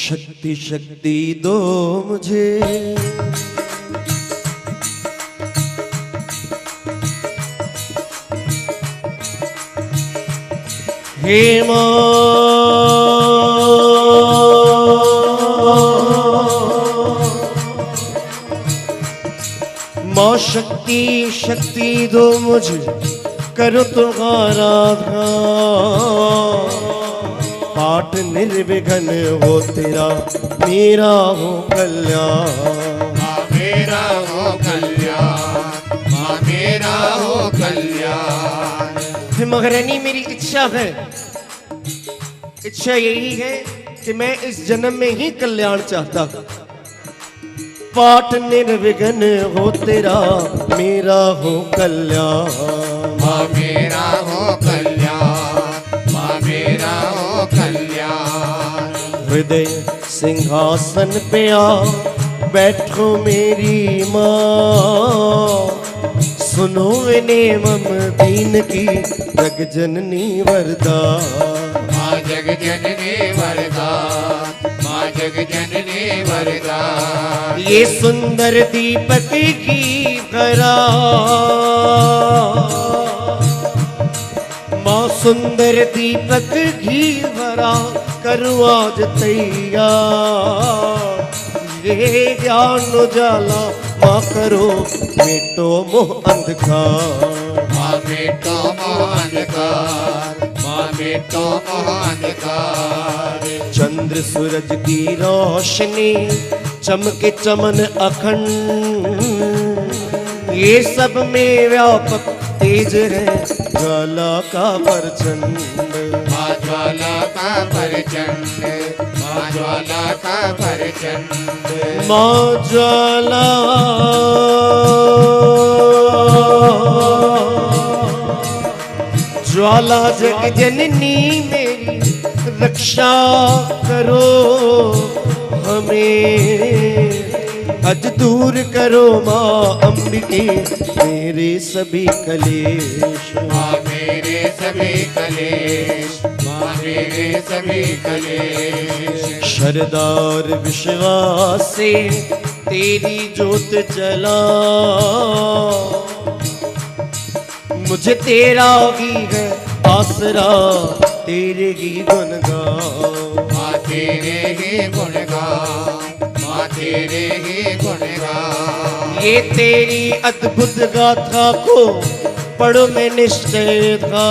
Speaker 6: शक्ति शक्ति दो मुझे, हे मां मां शक्ति शक्ति दो मुझे, करो तुम्हारा ध्यान। पाठ निर्विघ्न हो तेरा मेरा हो कल्याण,
Speaker 4: मां मेरा हो कल्याण, मां मेरा हो कल्याण।
Speaker 6: महारानी मेरी इच्छा है, इच्छा यही है कि मैं इस जन्म में ही कल्याण चाहता। पाठ निर्विघ्न हो तेरा मेरा हो कल्याण,
Speaker 4: मां मेरा हो कल्याण, मां मेरा हो कल्याण।
Speaker 6: हृदय सिंहासन पे आ बैठो मेरी माँ, सुनो विनय मम दीन की जग जननी वरदान।
Speaker 4: मां जग जननी वरदान, मां जग जननी वरदान।
Speaker 6: ये सुंदर दीपक की भरा मां, सुंदर दीपक घी भरा करूं आज तैयार। ये ज्ञान उजाला मां करो मिटो मोह अंधकार,
Speaker 4: मां मिटो मोह अंधकार, मां मिटो मोह अंधकार।
Speaker 6: चंद्र सूरज की रोशनी चमके चमन अखंड, ये सब में व्यापक तेज है ज्वाला का प्रचंड।
Speaker 4: मां ज्वाला का प्रचंड, मां ज्वाला का प्रचंड।
Speaker 6: मां ज्वाला ज्वाला जग जननी मेरी रक्षा करो हमें, अज दूर करो मां अंबिके मेरे सभी कलेश।
Speaker 4: मां मेरे सभी कलेश, मां मेरे सभी कलेश।
Speaker 6: श्रद्धा और विश्वास से तेरी जोत जला, मुझे तेरा ही है आसरा तेरे ही गुण गाओ।
Speaker 4: मां तेरे ही गुण गाओ, मां तेरे ही गुण गाओ।
Speaker 6: ये तेरी अद्भुत गाथा को पढ़ो मैं निश्चय था,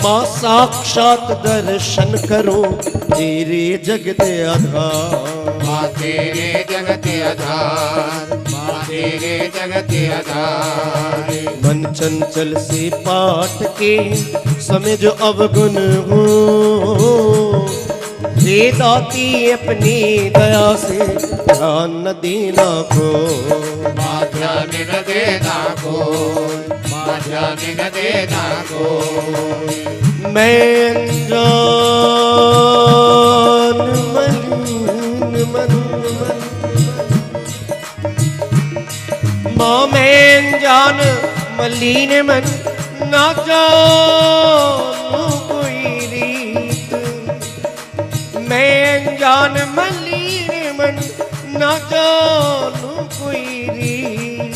Speaker 6: माँ साक्षात दर्शन करो तेरे जगत आधार।
Speaker 4: माँ तेरे जगत आधार, माँ तेरे जगत आधार।
Speaker 6: मन चंचल से पाठ के समय जो अवगुण हो, हे दाती अपनी दया से ध्यान न देना को।
Speaker 4: माँ ध्यान न देना को, माँ ध्यान न देना को।
Speaker 6: मैं अनजान मलिन मन माँ मैं अनजान मलिन मन ना जानू कोई रीत। मैं अनजान मलिन मन ना जानू कोई रीत।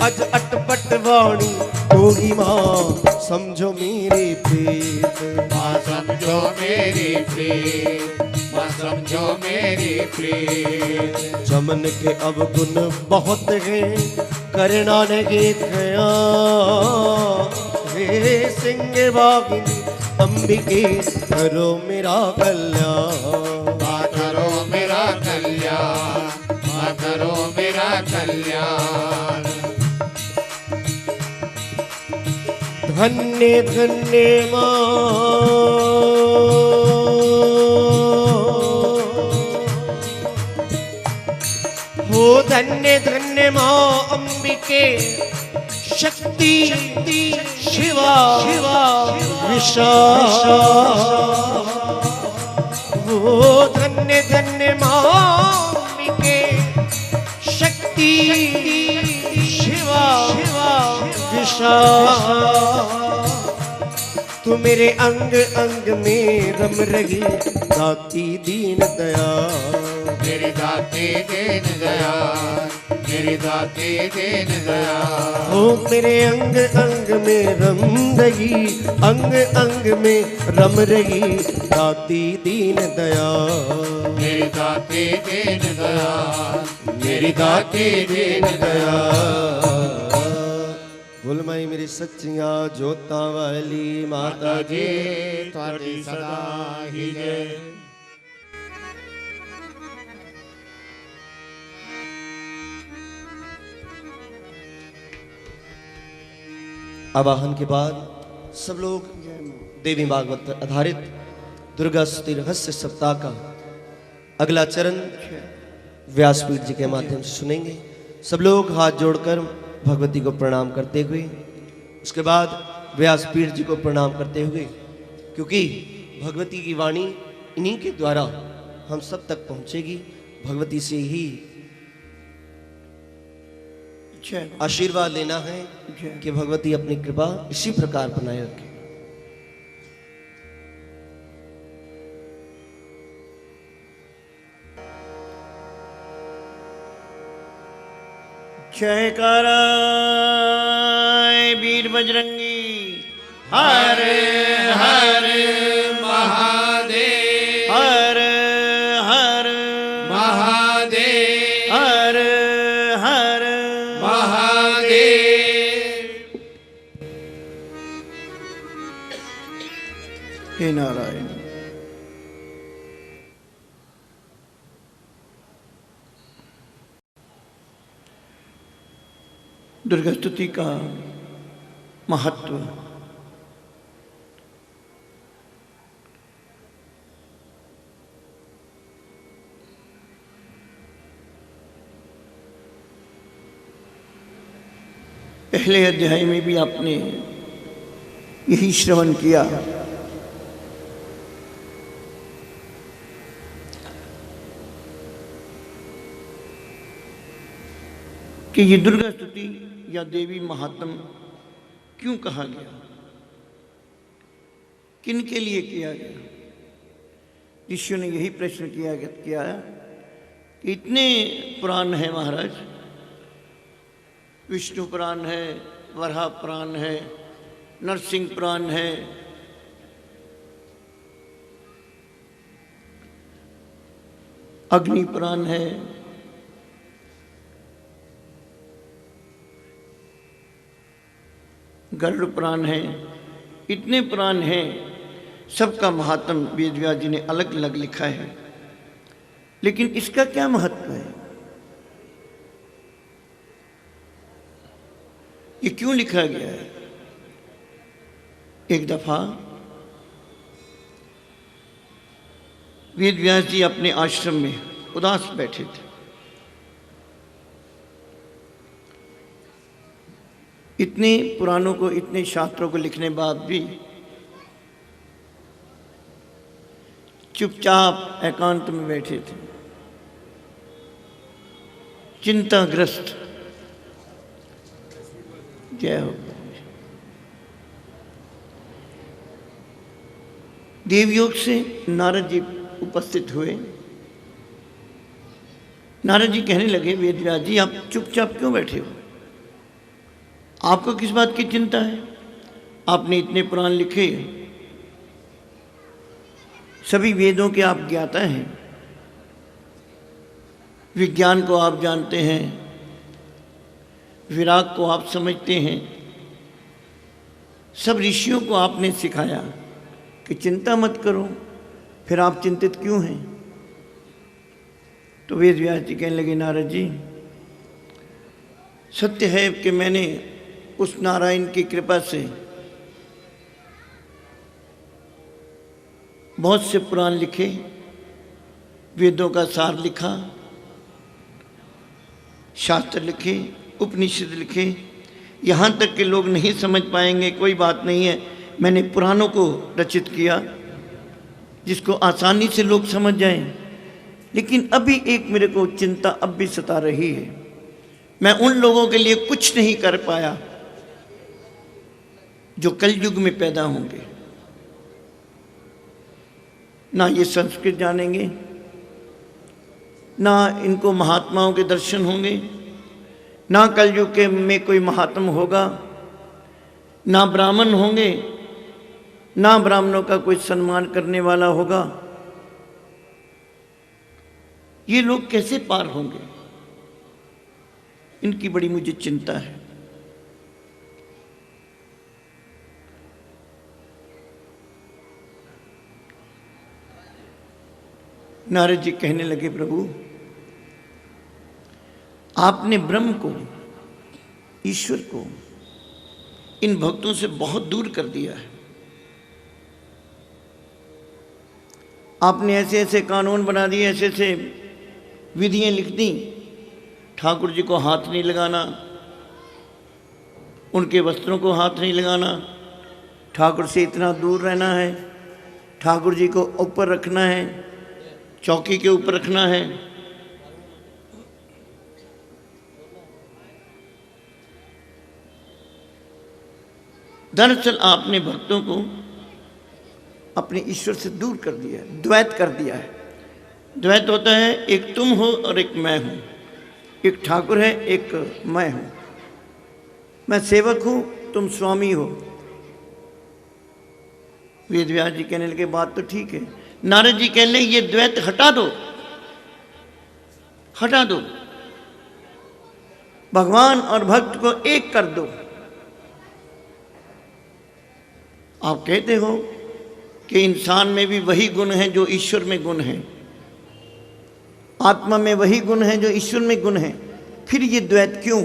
Speaker 6: अज अटपट वाणी होगी माँ समझो मेरी प्रीत।
Speaker 4: माँ समझो मेरी प्रीत, माँ समझो मेरी प्रीत।
Speaker 6: चमन के अवगुण बहुत हैं करना नहीं गया। हे सिंह वागिनी अंबिके करो मेरा कल्याण।
Speaker 4: माँ करो मेरा कल्याण, माँ करो मेरा कल्याण।
Speaker 6: धन्य धन्य माँ हो, धन्य धन्य माँ अंबिके शक्ति शिवा विशा। हो धन्य धन्य माँ अंबिके शक्ति शिवा विशा। तू मेरे अंग अंग में रम रही दाती दीन दया।
Speaker 4: मेरी दाती दीन दया, मेरी दाती दीन दया।
Speaker 6: हो मेरे अंग अंग में रम रही, अंग अंग में रम रही दाती दीन दया।
Speaker 4: मेरी दाती दीन दया, मेरी दाती दीन दया।
Speaker 6: बोल माई मेरी सच्चियां जोतां वाली माता जी
Speaker 4: ਤੁਹਾਡੀ ਸਦਾ ਹੀ ਜੈ।
Speaker 6: आवाहन के बाद सब लोग देवी भागवत आधारित दुर्गा स्तुति रहस्य सप्ताह का अगला चरण व्यासपीठ जी के माध्यम से सुनेंगे। सब लोग हाथ जोड़कर भगवती को प्रणाम करते हुए, उसके बाद व्यासपीठ जी को प्रणाम करते हुए, क्योंकि भगवती की वाणी इन्हीं के द्वारा हम सब तक पहुंचेगी। भगवती से ही आशीर्वाद लेना है कि भगवती अपनी कृपा इसी प्रकार बनाए रखे।
Speaker 1: जयकारा वीर बजरंगी
Speaker 4: हर हर महादेव,
Speaker 1: हर हर
Speaker 4: महादेव,
Speaker 1: हर हर
Speaker 4: महादेव।
Speaker 1: हे नारायण। दुर्गा स्तुति का महत्व पहले अध्याय में भी आपने यही श्रवण किया कि ये दुर्गा स्तुति या देवी महात्म क्यों कहा गया, किन के लिए किया गया। ऋषियों ने यही प्रश्न किया कि इतने पुराण है महाराज, विष्णु पुराण है, वराह पुराण है, नरसिंह पुराण है, अग्नि पुराण है, गरुड़ पुराण है,
Speaker 2: इतने पुराण हैं, सबका महात्म वेद व्यास जी ने अलग अलग लिखा है, लेकिन इसका क्या महत्व है? ये क्यों लिखा गया है? एक दफा वेद व्यास जी अपने आश्रम में उदास बैठे थे। इतने पुराणों को, इतने शास्त्रों को लिखने बाद भी चुपचाप एकांत में बैठे थे, चिंताग्रस्त। जय हो। देवयोग से नारद जी उपस्थित हुए। नारद जी कहने लगे, वेद व्यास जी आप चुपचाप क्यों बैठे हो? आपको किस बात की चिंता है? आपने इतने पुराण लिखे, सभी वेदों के आप ज्ञाता हैं, विज्ञान को आप जानते हैं, विराग को आप समझते हैं, सब ऋषियों को आपने सिखाया कि चिंता मत करो, फिर आप चिंतित क्यों हैं? तो वेद व्यास जी कहने लगे, नारद जी सत्य है कि मैंने उस नारायण की कृपा से बहुत से पुराण लिखे, वेदों का सार लिखा, शास्त्र लिखे, उपनिषद लिखे। यहाँ तक कि लोग नहीं समझ पाएंगे, कोई बात नहीं है, मैंने पुराणों को रचित किया जिसको आसानी से लोग समझ जाएं। लेकिन अभी एक मेरे को चिंता अब भी सता रही है, मैं उन लोगों के लिए कुछ नहीं कर पाया जो कलयुग में पैदा होंगे। ना ये संस्कृत जानेंगे, ना इनको महात्माओं के दर्शन होंगे, ना कलयुग के में कोई महात्मा होगा, ना ब्राह्मण होंगे, ना ब्राह्मणों का कोई सम्मान करने वाला होगा। ये लोग कैसे पार होंगे? इनकी बड़ी मुझे चिंता है। नारद जी कहने लगे, प्रभु आपने ब्रह्म को, ईश्वर को इन भक्तों से बहुत दूर कर दिया है। आपने ऐसे ऐसे कानून बना दिए, ऐसे ऐसे विधियां लिख दी, ठाकुर जी को हाथ नहीं लगाना, उनके वस्त्रों को हाथ नहीं लगाना, ठाकुर से इतना दूर रहना है, ठाकुर जी को ऊपर रखना है, चौकी के ऊपर रखना है। दरअसल आपने भक्तों को अपने ईश्वर से दूर कर दिया है, द्वैत कर दिया है। द्वैत होता है, एक तुम हो और एक मैं हूं, एक ठाकुर है, एक मैं हूं, मैं सेवक हूं, तुम स्वामी हो। वेद व्यास जी कहने लगे, बात तो ठीक है। नारद जी कहने लगे, ये द्वैत हटा दो, हटा दो, भगवान और भक्त को एक कर दो। आप कहते हो कि इंसान में भी वही गुण है जो ईश्वर में गुण है, आत्मा में वही गुण है जो ईश्वर में गुण है, फिर ये द्वैत क्यों?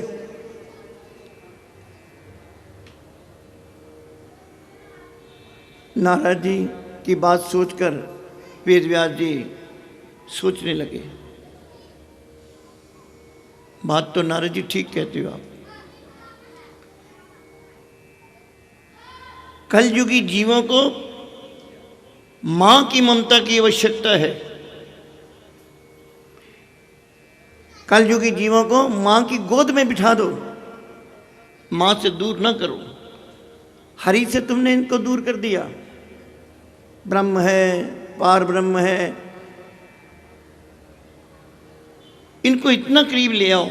Speaker 2: नारद जी की बात सोचकर वेद व्यास जी सोचने लगे, बात तो नारद जी ठीक कहते हो आप। कलयुगी जीवों को मां की ममता की आवश्यकता है। कलयुगी जीवों को मां की गोद में बिठा दो, मां से दूर ना करो। हरि से तुमने इनको दूर कर दिया। ब्रह्म है, पार ब्रह्म है, इनको इतना करीब ले आओ,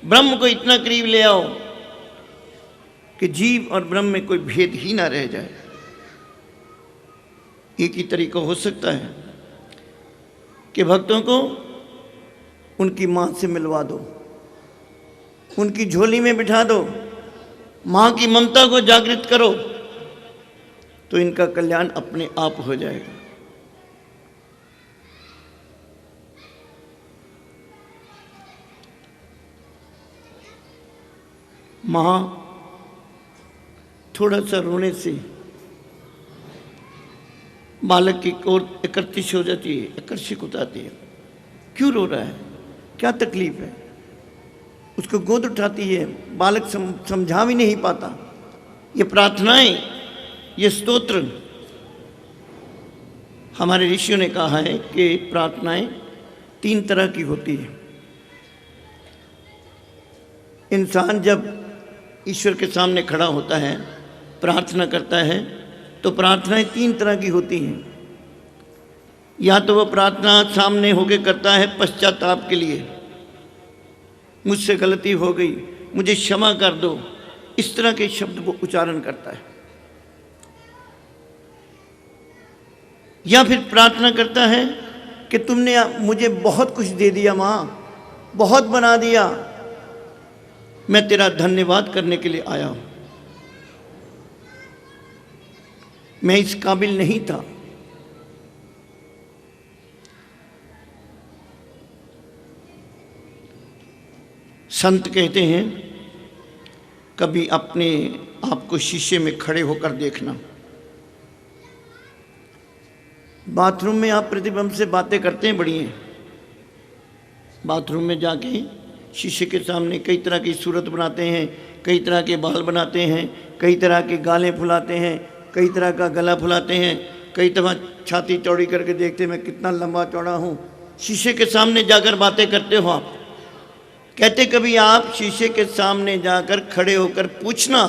Speaker 2: ब्रह्म को इतना करीब ले आओ कि जीव और ब्रह्म में कोई भेद ही ना रह जाए। एक ही तरीका हो सकता है कि भक्तों को उनकी मां से मिलवा दो, उनकी झोली में बिठा दो, मां की ममता को जागृत करो। तो इनका कल्याण अपने आप हो जाएगा। माँ थोड़ा सा रोने से बालक की ओर आकर्षित हो जाती है, आकर्षित हो जाती है। क्यों रो रहा है, क्या तकलीफ है? उसको गोद उठाती है, बालक समझा भी नहीं पाता। ये प्रार्थनाएं, ये स्तोत्र, हमारे ऋषियों ने कहा है कि प्रार्थनाएं 3 तरह की होती है। इंसान जब ईश्वर के सामने खड़ा होता है, प्रार्थना करता है, तो प्रार्थनाएं 3 तरह की होती हैं। या तो वह प्रार्थना सामने होके करता है पश्चाताप के लिए, मुझसे गलती हो गई, मुझे क्षमा कर दो, इस तरह के शब्द वो उच्चारण करता है। या फिर प्रार्थना करता है कि तुमने मुझे बहुत कुछ दे दिया माँ, बहुत बना दिया, मैं तेरा धन्यवाद करने के लिए आया हूं, मैं इस काबिल नहीं था। संत कहते हैं कभी अपने आप को शीशे में खड़े होकर देखना। बाथरूम में आप प्रतिबिंब से बातें करते हैं बड़ी हैं, बाथरूम में जाके शीशे के सामने कई तरह की सूरत बनाते हैं, कई तरह के बाल बनाते हैं, कई तरह के गालें फुलाते हैं, कई तरह का गला फुलाते हैं, कई तरह छाती चौड़ी करके देखते हैं मैं कितना लंबा चौड़ा हूँ। शीशे के सामने जाकर बातें करते हो आप। कहते कभी आप शीशे के सामने जाकर खड़े होकर पूछना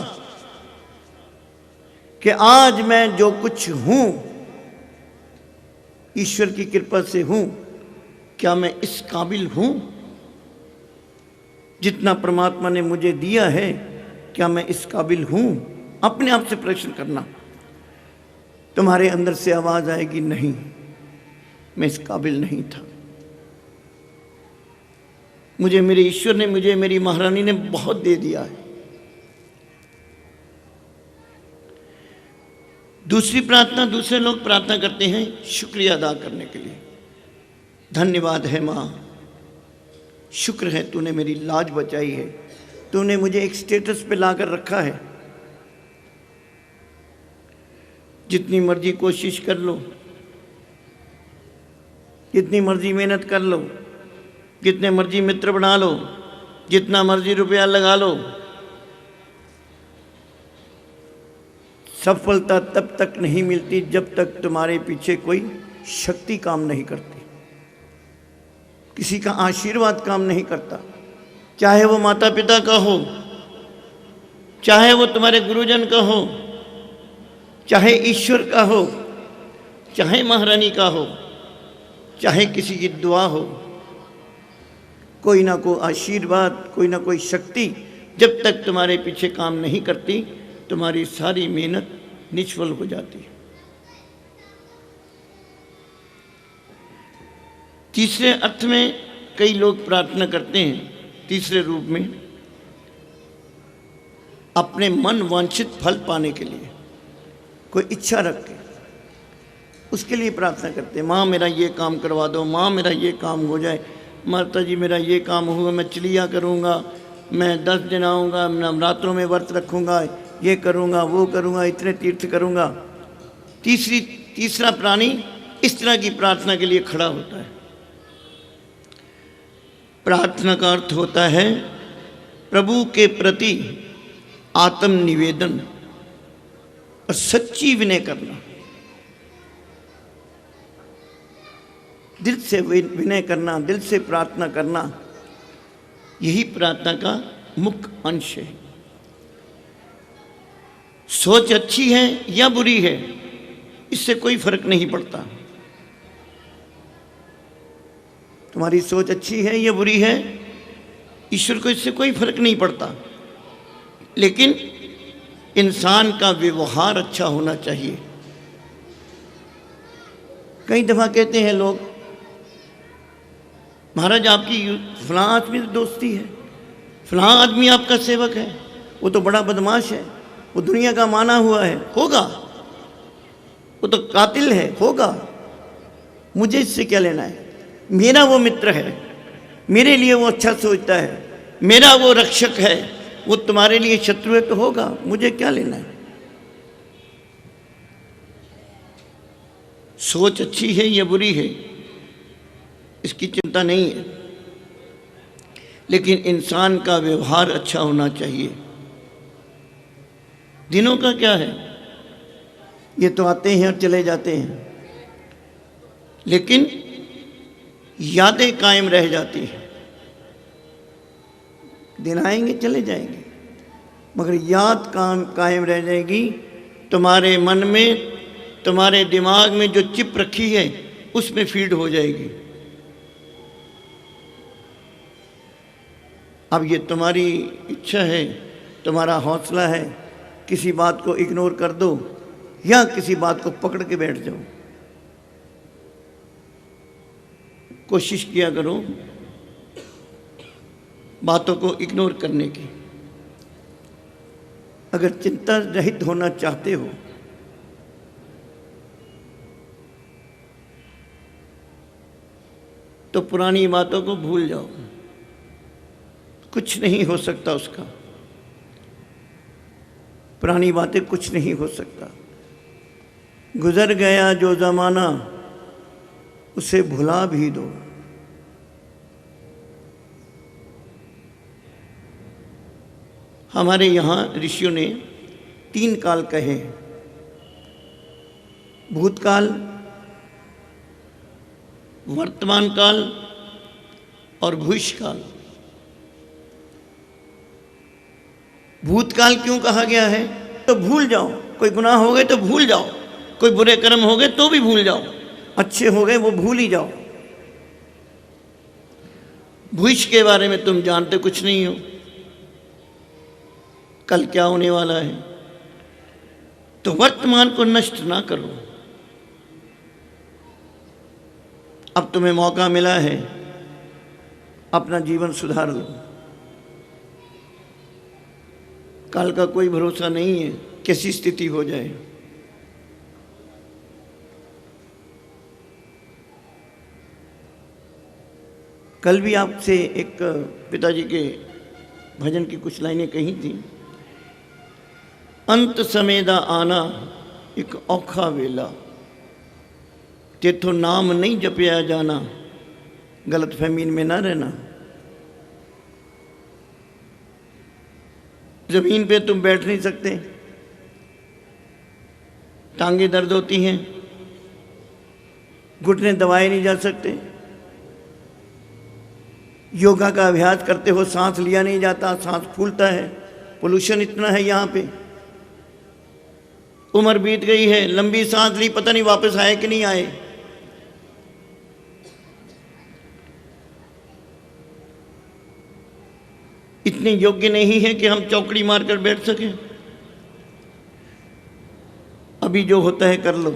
Speaker 2: कि आज मैं जो कुछ हूँ ईश्वर की कृपा से हूँ, क्या मैं इस काबिल हूँ? जितना परमात्मा ने मुझे दिया है, क्या मैं इस काबिल हूँ? अपने आप से प्रश्न करना। तुम्हारे अंदर से आवाज आएगी, नहीं, मैं इस काबिल नहीं था, मुझे मेरे ईश्वर ने, मुझे मेरी महारानी ने बहुत दे दिया है। दूसरी प्रार्थना, दूसरे लोग प्रार्थना करते हैं शुक्रिया अदा करने के लिए। धन्यवाद है माँ, शुक्र है तूने मेरी लाज बचाई है, तूने मुझे एक स्टेटस पे लाकर रखा है। जितनी मर्जी कोशिश कर लो, जितनी मर्जी मेहनत कर लो, जितने मर्जी मित्र बना लो, जितना मर्जी रुपया लगा लो, सफलता तब तक नहीं मिलती जब तक तुम्हारे पीछे कोई शक्ति काम नहीं करती, किसी का आशीर्वाद काम नहीं करता। चाहे वो माता पिता का हो, चाहे वो तुम्हारे गुरुजन का हो, चाहे ईश्वर का हो, चाहे महारानी का हो, चाहे किसी की दुआ हो, कोई ना कोई आशीर्वाद, कोई ना कोई शक्ति जब तक तुम्हारे पीछे काम नहीं करती, तुम्हारी सारी मेहनत निष्फल हो जाती है। तीसरे अर्थ में कई लोग प्रार्थना करते हैं, तीसरे रूप में अपने मन वांछित फल पाने के लिए, कोई इच्छा रख के उसके लिए प्रार्थना करते हैं। माँ मेरा ये काम करवा दो, माँ मेरा ये काम हो जाए, माता जी मेरा ये काम हुआ, मैं चलिया करूँगा, मैं 10 दिन आऊँगा, नवरात्रों में व्रत रखूँगा, ये करूँगा, वो करूँगा, इतने तीर्थ करूँगा। तीसरा प्राणी इस तरह की प्रार्थना के लिए खड़ा होता है। प्रार्थना का अर्थ होता है प्रभु के प्रति आत्म निवेदन और सच्ची विनय करना, दिल से विनय करना, दिल से प्रार्थना करना, यही प्रार्थना का मुख्य अंश है। सोच अच्छी है या बुरी है, इससे कोई फर्क नहीं पड़ता। तुम्हारी सोच अच्छी है या बुरी है, ईश्वर को इससे कोई फर्क नहीं पड़ता, लेकिन इंसान का व्यवहार अच्छा होना चाहिए। कई दफा कहते हैं लोग, महाराज आपकी फलां आदमी से दोस्ती है, फलां आदमी आपका सेवक है, वो तो बड़ा बदमाश है, वो दुनिया का माना हुआ है। होगा, वो तो कातिल है, होगा, मुझे इससे क्या लेना है। मेरा वो मित्र है, मेरे लिए वो अच्छा सोचता है, मेरा वो रक्षक है, वो तुम्हारे लिए शत्रु है तो होगा, मुझे क्या लेना है। सोच अच्छी है या बुरी है इसकी चिंता नहीं है, लेकिन इंसान का व्यवहार अच्छा होना चाहिए। दिनों का क्या है, ये तो आते हैं और चले जाते हैं, लेकिन यादें कायम रह जाती हैं। दिन आएंगे चले जाएंगे, मगर याद कायम रह जाएगी। तुम्हारे मन में, तुम्हारे दिमाग में जो चिप रखी है उसमें फीड हो जाएगी। अब ये तुम्हारी इच्छा है, तुम्हारा हौसला है, किसी बात को इग्नोर कर दो या किसी बात को पकड़ के बैठ जाओ। कोशिश किया करो बातों को इग्नोर करने की। अगर चिंता रहित होना चाहते हो तो पुरानी बातों को भूल जाओ, कुछ नहीं हो सकता उसका। पुरानी बातें कुछ नहीं हो सकता। गुजर गया जो ज़माना उसे भुला भी दो। हमारे यहाँ ऋषियों ने 3 काल कहे हैं, भूतकाल, वर्तमान काल और भविष्यकाल। भूतकाल क्यों कहा गया है? तो भूल जाओ, कोई गुनाह हो गए तो भूल जाओ, कोई बुरे कर्म हो गए तो भी भूल जाओ, अच्छे हो गए वो भूल ही जाओ। भविष्य के बारे में तुम जानते कुछ नहीं हो, कल क्या होने वाला है, तो वर्तमान को नष्ट ना करो। अब तुम्हें मौका मिला है, अपना जीवन सुधार लो। कल का कोई भरोसा नहीं है, कैसी स्थिति हो जाए। कल भी आपसे एक पिताजी के भजन की कुछ लाइनें कही थी। अंत समय दा आना एक औखा वेला, तेथो नाम नहीं जपया जाना, गलत फहमी में ना रहना। जमीन पे तुम बैठ नहीं सकते, टांगे दर्द होती हैं, घुटने दबाए नहीं जा सकते, योगा का अभ्यास करते हो सांस लिया नहीं जाता, सांस फूलता है, पोल्यूशन इतना है यहाँ पे। उम्र बीत गई है, लंबी सांस ली, पता नहीं वापस आए कि नहीं आए। इतने योग्य नहीं है कि हम चौकड़ी मारकर बैठ सकें। अभी जो होता है कर लो।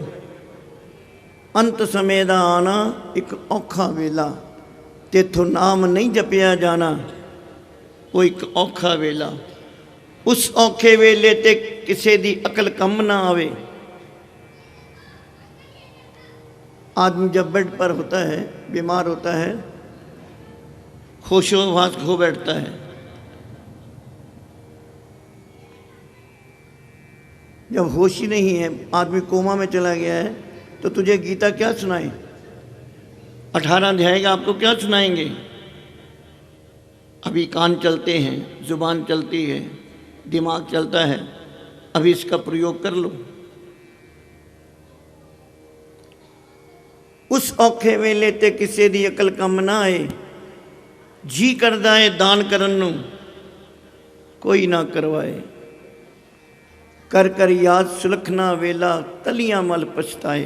Speaker 2: अंत समय दा आना एक औखा वेला, तेथों नाम नहीं जपया जाना, वो एक औखा वेला। उस औखे वेले ते किसी दी अकल कम ना आवे। आदमी जब बेड पर होता है, बीमार होता है, होशोहवास खो बैठता है। जब होश ही नहीं है, आदमी कोमा में चला गया है, तो तुझे गीता क्या सुनाए? 18 अध्याय का आपको क्या सुनाएंगे? अभी कान चलते हैं, जुबान चलती है, दिमाग चलता है, अभी इसका प्रयोग कर लो। उस औखे वेले ते किसी दी अकल कम ना आए, जी करदा है दान करन नूं कोई ना करवाए। कर कर याद सुलखना वेला, तलियां मल पछताए।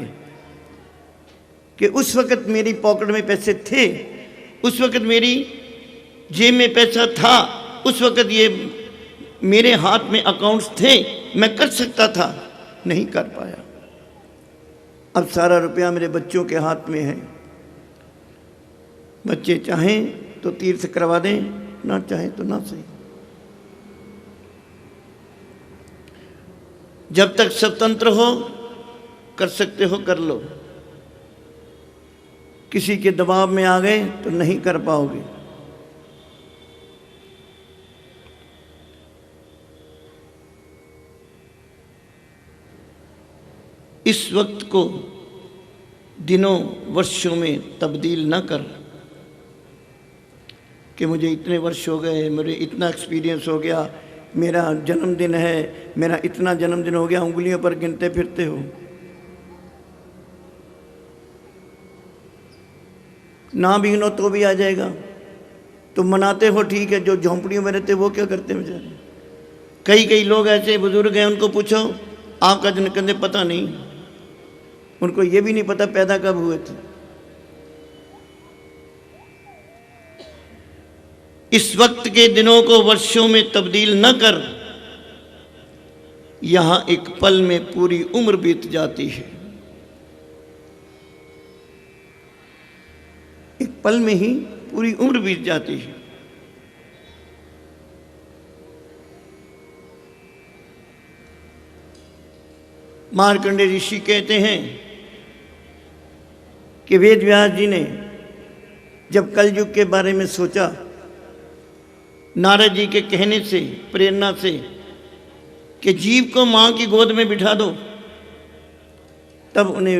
Speaker 2: कि उस वक़्त मेरी पॉकेट में पैसे थे, उस वक़्त मेरी जेब में पैसा था, उस वक़्त ये मेरे हाथ में अकाउंट्स थे, मैं कर सकता था, नहीं कर पाया। अब सारा रुपया मेरे बच्चों के हाथ में है। बच्चे चाहें तो तीर्थ करवा दें, ना चाहें तो ना सही। जब तक स्वतंत्र हो कर सकते हो कर लो, किसी के दबाव में आ गए तो नहीं कर पाओगे। इस वक्त को दिनों वर्षों में तब्दील न कर कि मुझे इतने वर्ष हो गए, मेरे इतना एक्सपीरियंस हो गया, मेरा जन्मदिन है, मेरा इतना जन्मदिन हो गया, उंगलियों पर गिनते फिरते हो। ना भी गिनो तो भी आ जाएगा। तुम मनाते हो ठीक है, जो झोंपड़ियों में रहते वो क्या करते हैं बेचारे। कई लोग ऐसे बुजुर्ग हैं, उनको पूछो आपका जन्म कहते पता नहीं, उनको ये भी नहीं पता पैदा कब हुए थे। इस वक्त के दिनों को वर्षों में तब्दील न कर, यहां एक पल में पूरी उम्र बीत जाती है। एक पल में ही पूरी उम्र बीत जाती है। मार्कंडेय ऋषि कहते हैं कि वेद व्यास जी ने जब कलयुग के बारे में सोचा, नारद जी के कहने से, प्रेरणा से कि जीव को मां की गोद में बिठा दो, तब उन्हें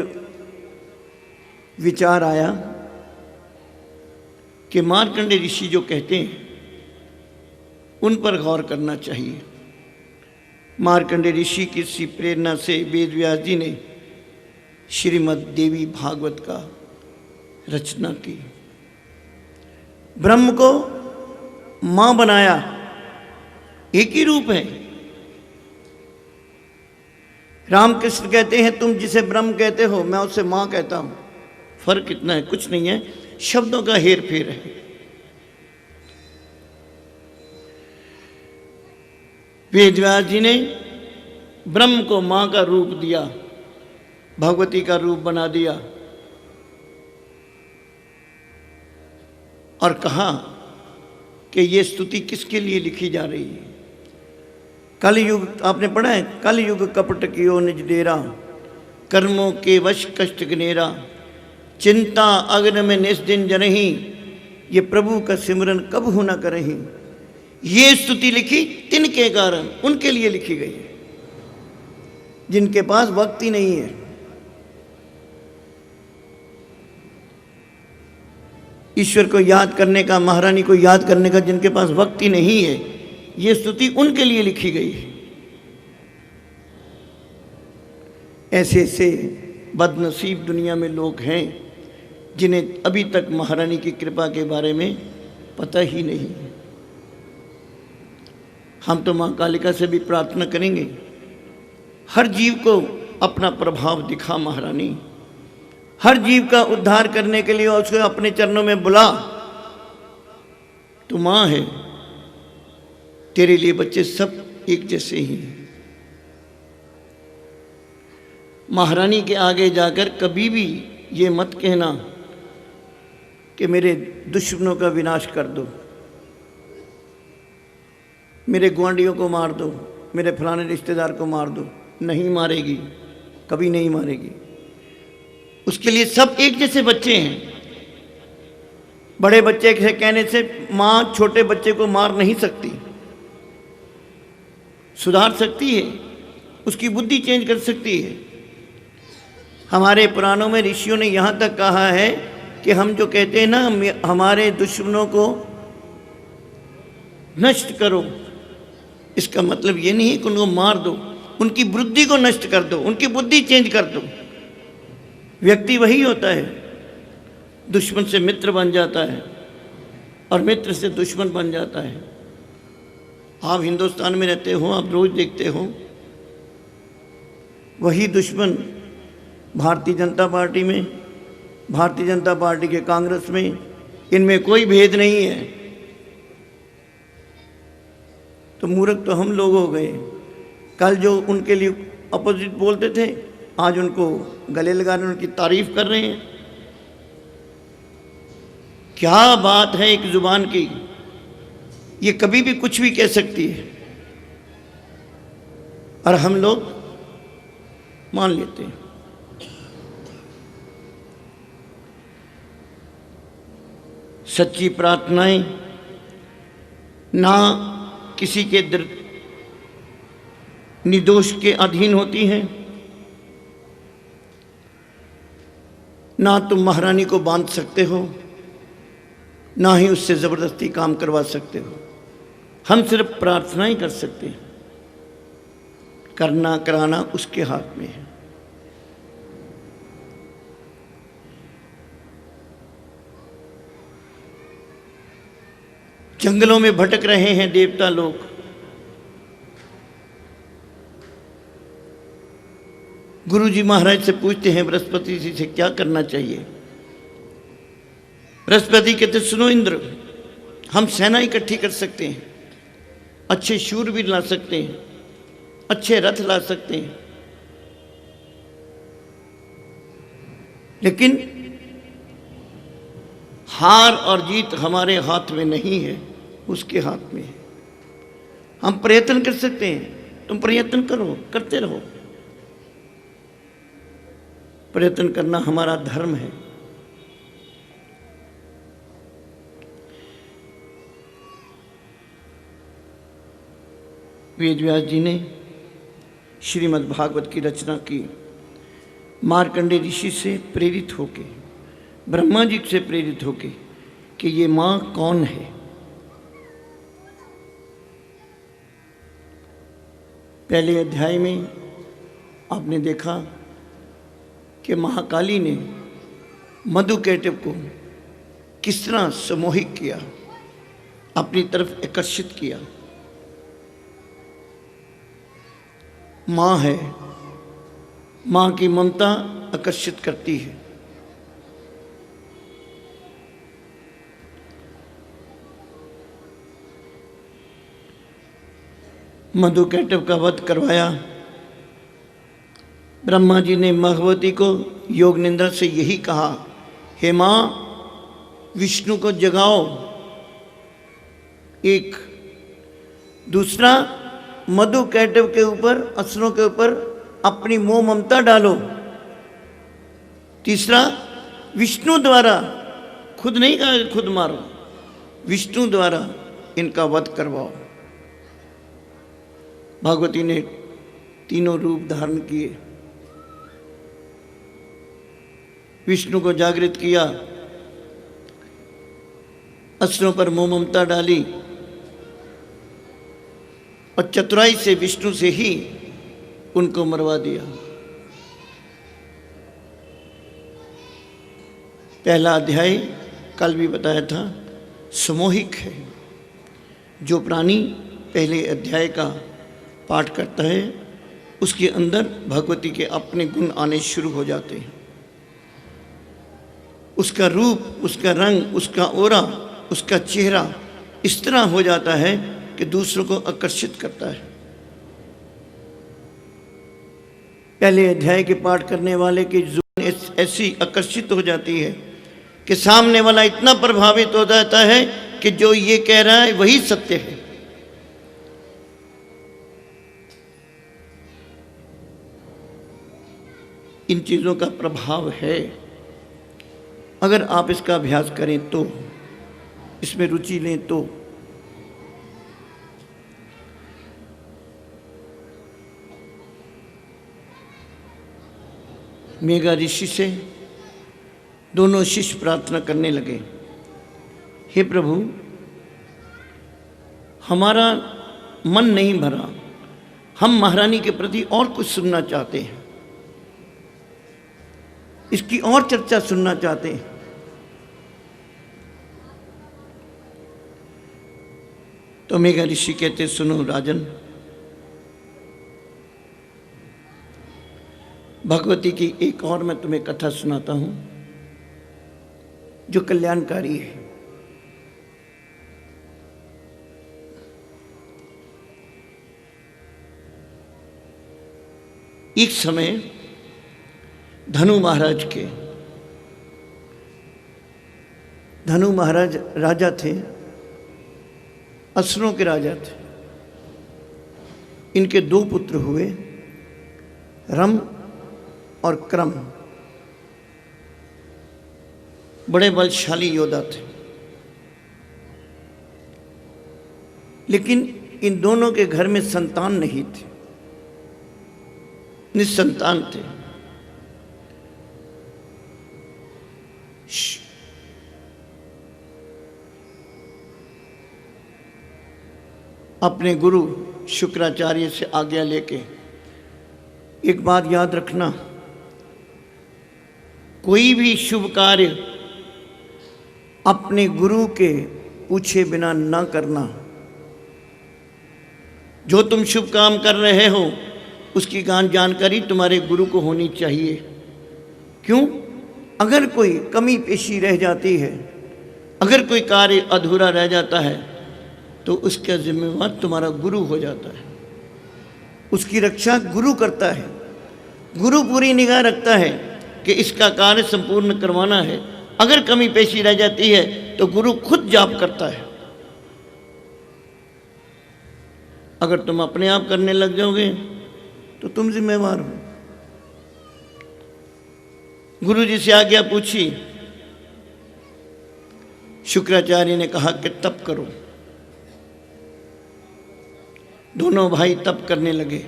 Speaker 2: विचार आया कि मार्कंडेय ऋषि जो कहते हैं उन पर गौर करना चाहिए। मार्कंडेय ऋषि की इसी प्रेरणा से वेद व्यास जी ने श्रीमद् देवी भागवत का रचना की। ब्रह्म को मां बनाया, एक ही रूप है। रामकृष्ण कहते हैं तुम जिसे ब्रह्म कहते हो मैं उसे मां कहता हूं। फर्क कितना है? कुछ नहीं है, शब्दों का हेर फेर है। वेद व्यास जी ने ब्रह्म को मां का रूप दिया, भगवती का रूप बना दिया और कहा कि ये स्तुति किसके लिए लिखी जा रही है। कल युग आपने पढ़ा है, कल युग कपट कियो निज डेरा, कर्मों के वश कष्ट गनेरा, चिंता अग्न में निस दिन जनही, ये प्रभु का सिमरन कब हो न करही। ये स्तुति लिखी तिनके कारण, उनके लिए लिखी गई है जिनके पास वक्त ही नहीं है। ईश्वर को याद करने का, महारानी को याद करने का जिनके पास वक्त ही नहीं है, ये स्तुति उनके लिए लिखी गई है। ऐसे ऐसे बदनसीब दुनिया में लोग हैं जिन्हें अभी तक महारानी की कृपा के बारे में पता ही नहीं है। हम तो मां कालिका से भी प्रार्थना करेंगे, हर जीव को अपना प्रभाव दिखा महारानी, हर जीव का उद्धार करने के लिए और उसको अपने चरणों में बुला। तू मां है, तेरे लिए बच्चे सब एक जैसे ही हैं। महारानी के आगे जाकर कभी भी ये मत कहना कि मेरे दुश्मनों का विनाश कर दो, मेरे गुआंढियों को मार दो, मेरे फलाने रिश्तेदार को मार दो। नहीं मारेगी, कभी नहीं मारेगी। उसके लिए सब एक जैसे बच्चे हैं। बड़े बच्चे के कहने से माँ छोटे बच्चे को मार नहीं सकती, सुधार सकती है, उसकी बुद्धि चेंज कर सकती है। हमारे पुराणों में ऋषियों ने यहाँ तक कहा है कि हम जो कहते हैं ना हमारे दुश्मनों को नष्ट करो, इसका मतलब ये नहीं है कि उनको मार दो, उनकी बुद्धि को नष्ट कर दो, उनकी बुद्धि चेंज कर दो। व्यक्ति वही होता है, दुश्मन से मित्र बन जाता है और मित्र से दुश्मन बन जाता है। आप हिंदुस्तान में रहते हो, आप रोज देखते हो वही दुश्मन भारतीय जनता पार्टी में, भारतीय जनता पार्टी के कांग्रेस में, इनमें कोई भेद नहीं है। तो मूर्ख तो हम लोग हो गए। कल जो उनके लिए अपोजिट बोलते थे, आज उनको गले लगा रहे, उनकी तारीफ कर रहे हैं। क्या बात है एक जुबान की, ये कभी भी कुछ भी कह सकती है और हम लोग मान लेते हैं। सच्ची प्रार्थनाएं ना किसी के निर्दोष के अधीन होती हैं, ना तुम महारानी को बांध सकते हो, ना ही उससे ज़बरदस्ती काम करवा सकते हो। हम सिर्फ प्रार्थनाएं कर सकते हैं, करना कराना उसके हाथ में है। जंगलों में भटक रहे हैं देवता लोग, गुरुजी महाराज से पूछते हैं बृहस्पति जी से क्या करना चाहिए। बृहस्पति कहते सुनो इंद्र, हम सेना इकट्ठी कर सकते हैं, अच्छे शूरवीर ला सकते हैं, अच्छे रथ ला सकते हैं, लेकिन हार और जीत हमारे हाथ में नहीं है, उसके हाथ में है। हम प्रयत्न कर सकते हैं, तुम प्रयत्न करो, करते रहो। प्रयत्न करना हमारा धर्म है। वेद व्यास जी ने श्रीमद् भागवत की रचना की मार्कंडेय ऋषि से प्रेरित होके, ब्रह्मा जी से प्रेरित होके कि ये माँ कौन है। पहले अध्याय में आपने देखा कि महाकाली ने मधुकैटभ को किस तरह सम्मोहित किया, अपनी तरफ आकर्षित किया। माँ है, माँ की ममता आकर्षित करती है। मधुकैटभ का वध करवाया। ब्रह्मा जी ने भगवती को योग निंद्रा से यही कहा, हे माँ विष्णु को जगाओ। एक दूसरा, मधुकैटभ के ऊपर, असुरों के ऊपर अपनी मोह ममता डालो। तीसरा, विष्णु द्वारा, खुद नहीं कहा खुद मारो, विष्णु द्वारा इनका वध करवाओ। भगवती ने तीनों रूप धारण किए, विष्णु को जागृत किया, असुरों पर मोह ममता डाली और चतुराई से विष्णु से ही उनको मरवा दिया। पहला अध्याय कल भी बताया था, समोहिक है। जो प्राणी पहले अध्याय का पाठ करता है उसके अंदर भगवती के अपने गुण आने शुरू हो जाते हैं। उसका रूप, उसका रंग, उसका ओरा, उसका चेहरा इस तरह हो जाता है कि दूसरों को आकर्षित करता है। पहले अध्याय के पाठ करने वाले की जुबान ऐसी आकर्षित हो जाती है कि सामने वाला इतना प्रभावित हो जाता है कि जो ये कह रहा है वही सत्य है। इन चीज़ों का प्रभाव है। अगर आप इसका अभ्यास करें तो, इसमें रुचि लें तो। मेघा ऋषि से दोनों शिष्य प्रार्थना करने लगे, हे प्रभु हमारा मन नहीं भरा, हम महारानी के प्रति और कुछ सुनना चाहते हैं, इसकी और चर्चा सुनना चाहते हैं। तो मेघा ऋषि कहते, सुनो राजन, भगवती की एक और मैं तुम्हें कथा सुनाता हूं जो कल्याणकारी है। एक समय धनु महाराज के, धनु महाराज राजा थे, असुरों के राजा थे। इनके दो पुत्र हुए, रम और क्रम। बड़े बलशाली योद्धा थे। लेकिन इन दोनों के घर में संतान नहीं थे, निसंतान थे। अपने गुरु शुक्राचार्य से आज्ञा लेके, एक बात याद रखना, कोई भी शुभ कार्य अपने गुरु के पूछे बिना ना करना। जो तुम शुभ काम कर रहे हो उसकी जानकारी तुम्हारे गुरु को होनी चाहिए। क्यों? अगर कोई कमी पेशी रह जाती है, अगर कोई कार्य अधूरा रह जाता है, तो उसका जिम्मेवार तुम्हारा गुरु हो जाता है। उसकी रक्षा गुरु करता है। गुरु पूरी निगाह रखता है कि इसका कार्य संपूर्ण करवाना है। अगर कमी पेशी रह जाती है तो गुरु खुद जाप करता है। अगर तुम अपने आप करने लग जाओगे तो तुम जिम्मेवार हो। गुरु जी से आज्ञा पूछी, शुक्राचार्य ने कहा कि तप करो। दोनों भाई तप करने लगे।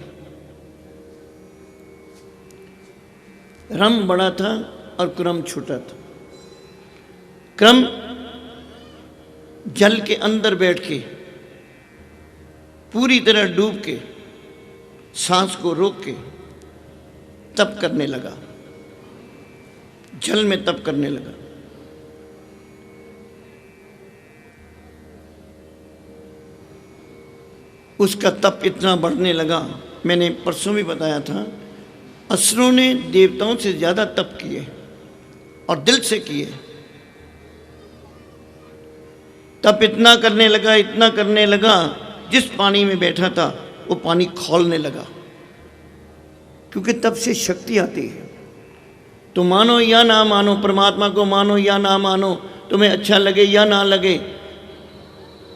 Speaker 2: रम बड़ा था और क्रम छोटा था। क्रम जल के अंदर बैठ के पूरी तरह डूब के सांस को रोक के तप करने लगा, जल में तप करने लगा। उसका तप इतना बढ़ने लगा, मैंने परसों भी बताया था, असुरों ने देवताओं से ज़्यादा तप किए और दिल से किए। तप इतना करने लगा, इतना करने लगा, जिस पानी में बैठा था वो पानी खौलने लगा, क्योंकि तप से शक्ति आती है। तो मानो या ना मानो, परमात्मा को मानो या ना मानो, तुम्हें अच्छा लगे या ना लगे,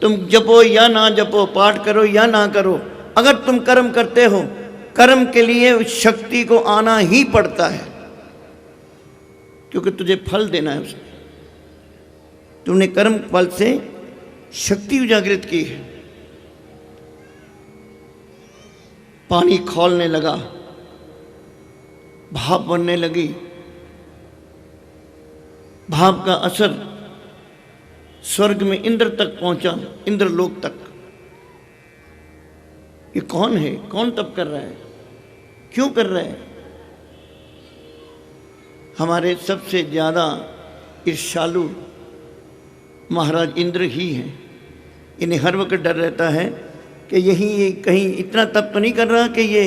Speaker 2: तुम जपो या ना जपो, पाठ करो या ना करो, अगर तुम कर्म करते हो, कर्म के लिए उस शक्ति को आना ही पड़ता है, क्योंकि तुझे फल देना है उसने। तुमने कर्म फल से शक्ति उजागृत की है। पानी खौलने लगा, भाप बनने लगी। भाप का असर स्वर्ग में इंद्र तक पहुंचा, इंद्रलोक तक। ये कौन है? कौन तप कर रहा है? क्यों कर रहा है? हमारे सबसे ज़्यादा ईर्ष्यालु महाराज इंद्र ही हैं। इन्हें हर वक्त डर रहता है कि ये कहीं इतना तप तो नहीं कर रहा कि ये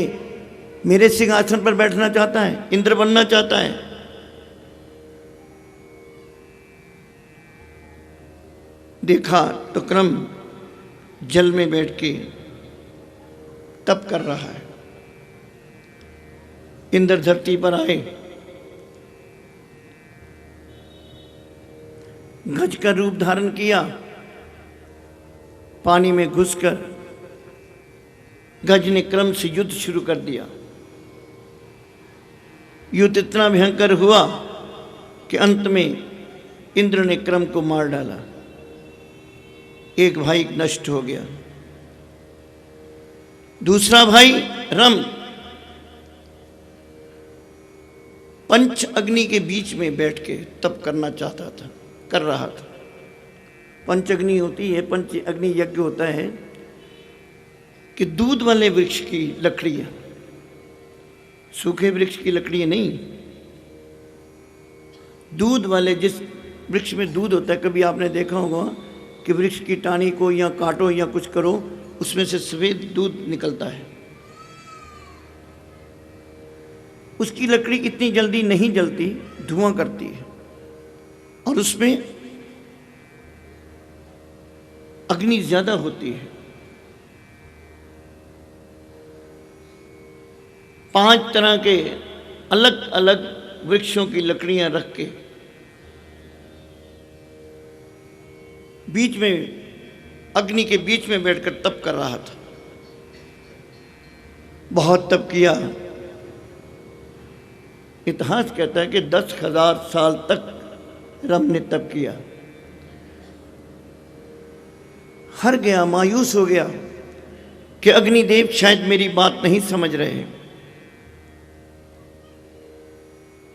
Speaker 2: मेरे सिंहासन पर बैठना चाहता है, इंद्र बनना चाहता है। देखा तो क्रम जल में बैठ के तप कर रहा है। इंद्र धरती पर आए, गज का रूप धारण किया, पानी में घुसकर गज ने क्रम से युद्ध शुरू कर दिया। युद्ध इतना भयंकर हुआ कि अंत में इंद्र ने क्रम को मार डाला। एक भाई नष्ट हो गया। दूसरा भाई रम पंच अग्नि के बीच में बैठ के तप करना चाहता था, कर रहा था। पंच अग्नि होती है, पंच अग्नि यज्ञ होता है कि दूध वाले वृक्ष की लकड़ियां, सूखे वृक्ष की लकड़ियां नहीं, दूध वाले, जिस वृक्ष में दूध होता है, कभी आपने देखा होगा कि वृक्ष की टानी को या काटो या कुछ करो, उसमें से सफ़ेद दूध निकलता है। उसकी लकड़ी इतनी जल्दी नहीं जलती, धुआं करती है, और उसमें अग्नि ज़्यादा होती है। 5 तरह के अलग अलग वृक्षों की लकड़ियां रख के बीच में, अग्नि के बीच में बैठकर तप कर रहा था। बहुत तप किया। इतिहास कहता है कि 10,000 साल तक रम ने तप किया। हार गया, मायूस हो गया कि अग्निदेव शायद मेरी बात नहीं समझ रहे हैं।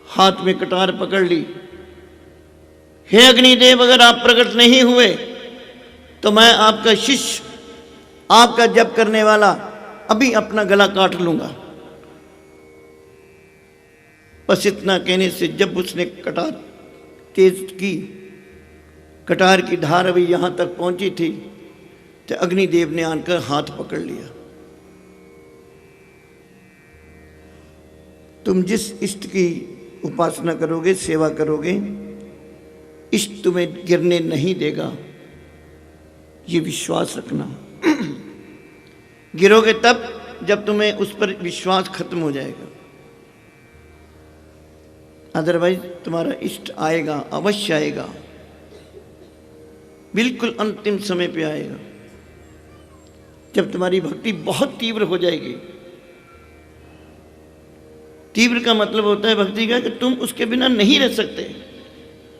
Speaker 2: हाथ में कटार पकड़ ली। हे अग्निदेव, अगर आप प्रकट नहीं हुए तो मैं आपका शिष्य, आपका जप करने वाला अभी अपना गला काट लूंगा। बस इतना कहने से जब उसने कटार तेज की, कटार की धार अभी यहां तक पहुंची थी, तो अग्निदेव ने आकर हाथ पकड़ लिया। तुम जिस इष्ट की उपासना करोगे, सेवा करोगे, इष्ट तुम्हें गिरने नहीं देगा, ये विश्वास रखना। गिरोगे तब जब तुम्हें उस पर विश्वास खत्म हो जाएगा, अदरवाइज तुम्हारा इष्ट आएगा, अवश्य आएगा, बिल्कुल अंतिम समय पे आएगा, जब तुम्हारी भक्ति बहुत तीव्र हो जाएगी। तीव्र का मतलब होता है भक्ति का कि तुम उसके बिना नहीं रह सकते,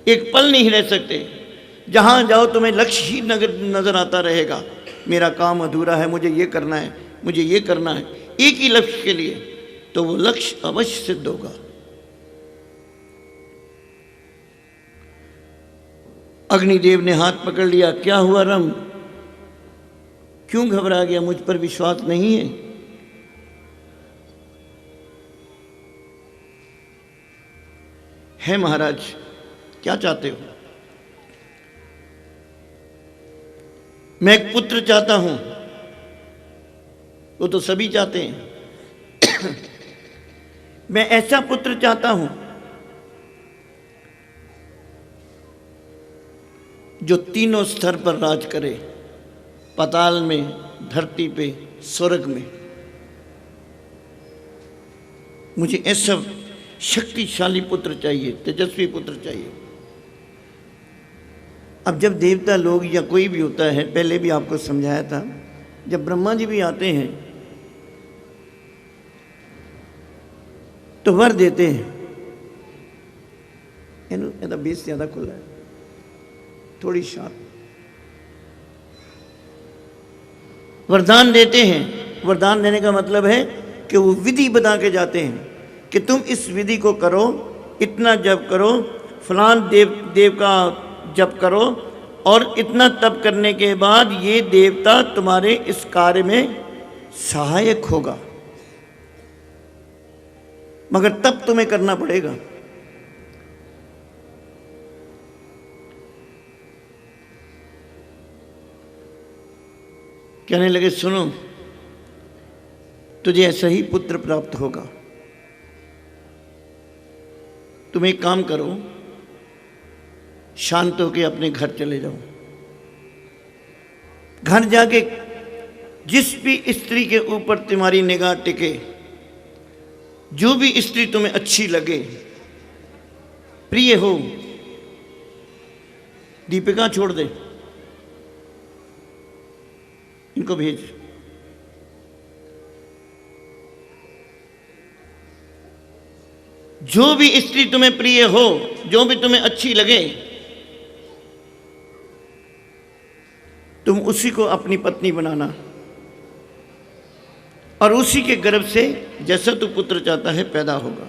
Speaker 2: एक पल नहीं रह सकते। जहां जाओ तुम्हें लक्ष्य ही नजर आता रहेगा, मेरा काम अधूरा है, मुझे ये करना है, मुझे ये करना है, एक ही लक्ष्य के लिए, तो वो लक्ष्य अवश्य सिद्ध होगा। अग्निदेव ने हाथ पकड़ लिया। क्या हुआ रम, क्यों घबरा गया, मुझ पर विश्वास नहीं है? है महाराज, क्या चाहते हो? मैं एक पुत्र चाहता हूं। वो तो सभी चाहते हैं। मैं ऐसा पुत्र चाहता हूं जो तीनों स्तर पर राज करे, पाताल में, धरती पे, स्वर्ग में। मुझे ऐसा शक्तिशाली पुत्र चाहिए, तेजस्वी पुत्र चाहिए। अब जब देवता लोग या कोई भी होता है, पहले भी आपको समझाया था, जब ब्रह्मा जी भी आते हैं तो वर देते हैं। बेस ज़्यादा खुला है, थोड़ी शार्प। वरदान देते हैं। वरदान देने का मतलब है कि वो विधि बता के जाते हैं कि तुम इस विधि को करो, इतना जप करो, फलान देव का जप करो, और इतना तप करने के बाद ये देवता तुम्हारे इस कार्य में सहायक होगा, मगर तब तुम्हें करना पड़ेगा। कहने लगे, सुनो, तुझे ऐसा ही पुत्र प्राप्त होगा। तुम एक काम करो, शांत होकर अपने घर चले जाओ। घर जाके जिस भी स्त्री के ऊपर तुम्हारी निगाह टिके, जो भी स्त्री तुम्हें अच्छी लगे, प्रिय हो, दीपिका छोड़ दे, इनको भेज। जो भी स्त्री तुम्हें प्रिय हो, जो भी तुम्हें अच्छी लगे, तुम उसी को अपनी पत्नी बनाना, और उसी के गर्भ से जैसा तू पुत्र चाहता है पैदा होगा।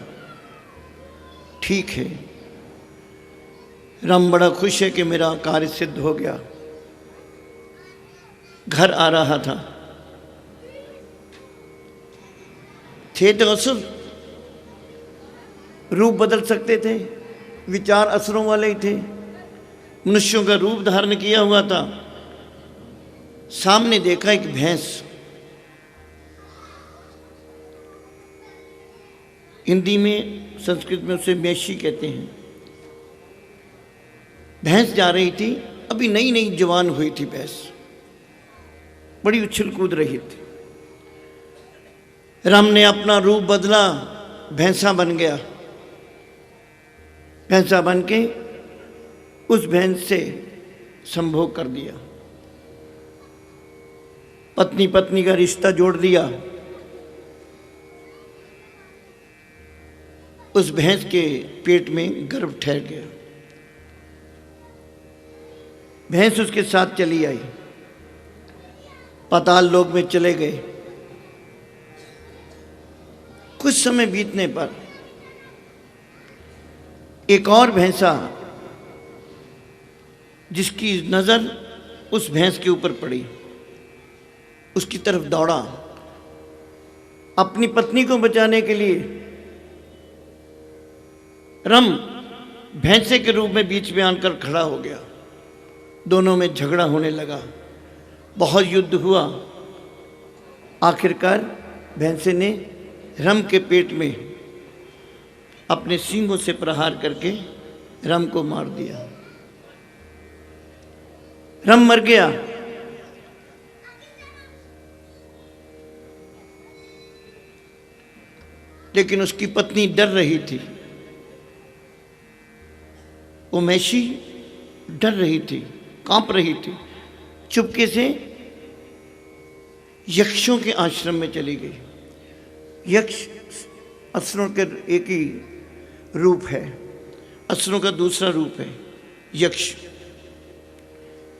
Speaker 2: ठीक है। राम बड़ा खुश है कि मेरा कार्य सिद्ध हो गया। घर आ रहा था, थे तो असुर, रूप बदल सकते थे, विचार असुरों वाले ही थे, मनुष्यों का रूप धारण किया हुआ था। सामने देखा एक भैंस, हिंदी में, संस्कृत में उसे मैशी कहते हैं। भैंस जा रही थी, अभी नई नई जवान हुई थी भैंस, बड़ी उछल कूद रही थी। राम ने अपना रूप बदला, भैंसा बन गया। भैंसा बन के उस भैंस से संभोग कर दिया, पत्नी पत्नी का रिश्ता जोड़ दिया। उस भैंस के पेट में गर्भ ठहर गया। भैंस उसके साथ चली आई। पाताल लोक में चले गए। कुछ समय बीतने पर एक और भैंसा, जिसकी नजर उस भैंस के ऊपर पड़ी, उसकी तरफ दौड़ा। अपनी पत्नी को बचाने के लिए रम भैंसे के रूप में बीच में आकर खड़ा हो गया। दोनों में झगड़ा होने लगा, बहुत युद्ध हुआ। आखिरकार भैंसे ने रम के पेट में अपने सींगों से प्रहार करके रम को मार दिया। रम मर गया। लेकिन उसकी पत्नी डर रही थी, उमेशी डर रही थी, कांप रही थी। चुपके से यक्षों के आश्रम में चली गई। यक्ष असुरों के एक ही रूप है, असुरों का दूसरा रूप है यक्ष।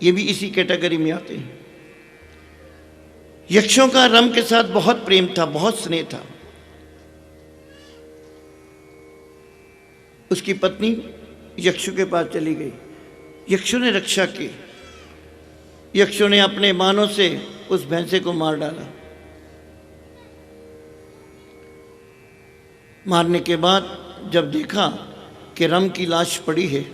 Speaker 2: ये भी इसी कैटेगरी में आते हैं। यक्षों का रम के साथ बहुत प्रेम था, बहुत स्नेह था। उसकी पत्नी यक्षों के पास चली गई। यक्षों ने रक्षा की। यक्षों ने अपने बाणों से उस भैंसे को मार डाला। मारने के बाद जब देखा कि रम की लाश पड़ी है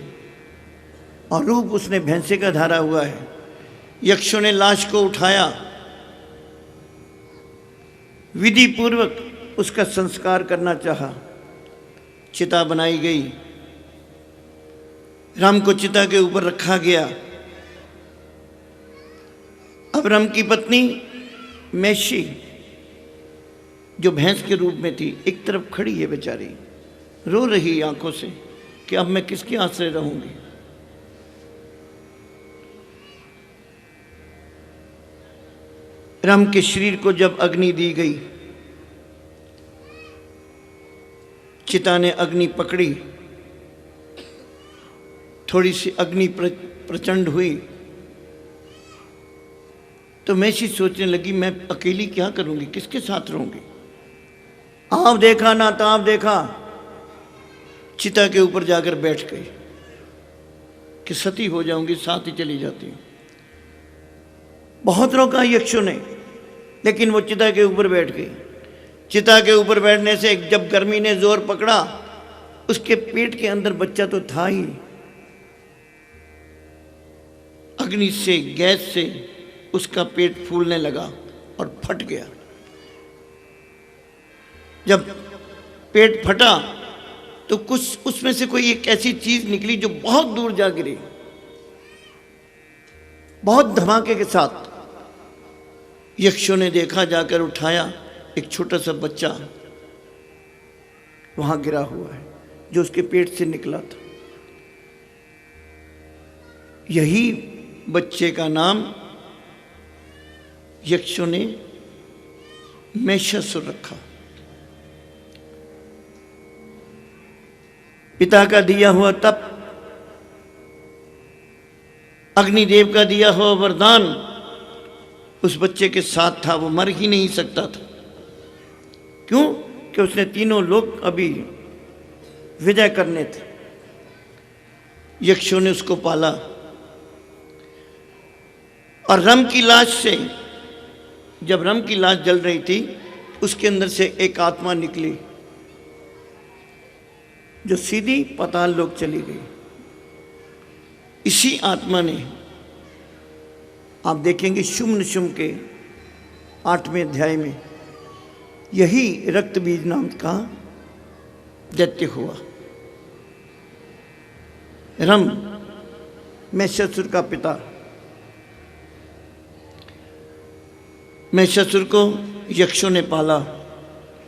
Speaker 2: और रूप उसने भैंसे का धारा हुआ है, यक्षों ने लाश को उठाया, विधि पूर्वक उसका संस्कार करना चाहा। चिता बनाई गई, रम को चिता के ऊपर रखा गया। अब रम की पत्नी मैशी, जो भैंस के रूप में थी, एक तरफ खड़ी है बेचारी, रो रही आंखों से कि अब मैं किसके आश्रय रहूंगी। रम के शरीर को जब अग्नि दी गई, चिता ने अग्नि पकड़ी, थोड़ी सी अग्नि प्रचंड हुई तो मैशी सोचने लगी, मैं अकेली क्या करूंगी, किसके साथ रहूंगी। आप देखा ना ताप देखा, चिता के ऊपर जाकर बैठ गई कि सती हो जाऊंगी, साथ ही चली जाती हूं। बहुत रोका यक्षों ने, लेकिन वो चिता के ऊपर बैठ गई। चिता के ऊपर बैठने से जब गर्मी ने जोर पकड़ा, उसके पेट के अंदर बच्चा तो था ही, अग्नि से, गैस से उसका पेट फूलने लगा और फट गया। जब पेट फटा तो कुछ उसमें से कोई एक ऐसी चीज निकली जो बहुत दूर जा गिरी, बहुत धमाके के साथ। यक्षों ने देखा, जाकर उठाया, एक छोटा सा बच्चा वहां गिरा हुआ है जो उसके पेट से निकला था। यही बच्चे का नाम यक्षों ने महिषासुर रखा। पिता का दिया हुआ तप, अग्निदेव का दिया हुआ वरदान उस बच्चे के साथ था। वो मर ही नहीं सकता था। क्यों? कि उसने तीनों लोग अभी विजय करने थे। यक्षों ने उसको पाला और रम की लाश से, जब रम की लाश जल रही थी, उसके अंदर से एक आत्मा निकली जो सीधी पाताल लोक चली गई। इसी आत्मा ने, आप देखेंगे शुम्न शुम के 8वें अध्याय में, यही रक्त बीज नाम का दैत्य हुआ। रम महिषासुर का पिता। महिषासुर को यक्षों ने पाला,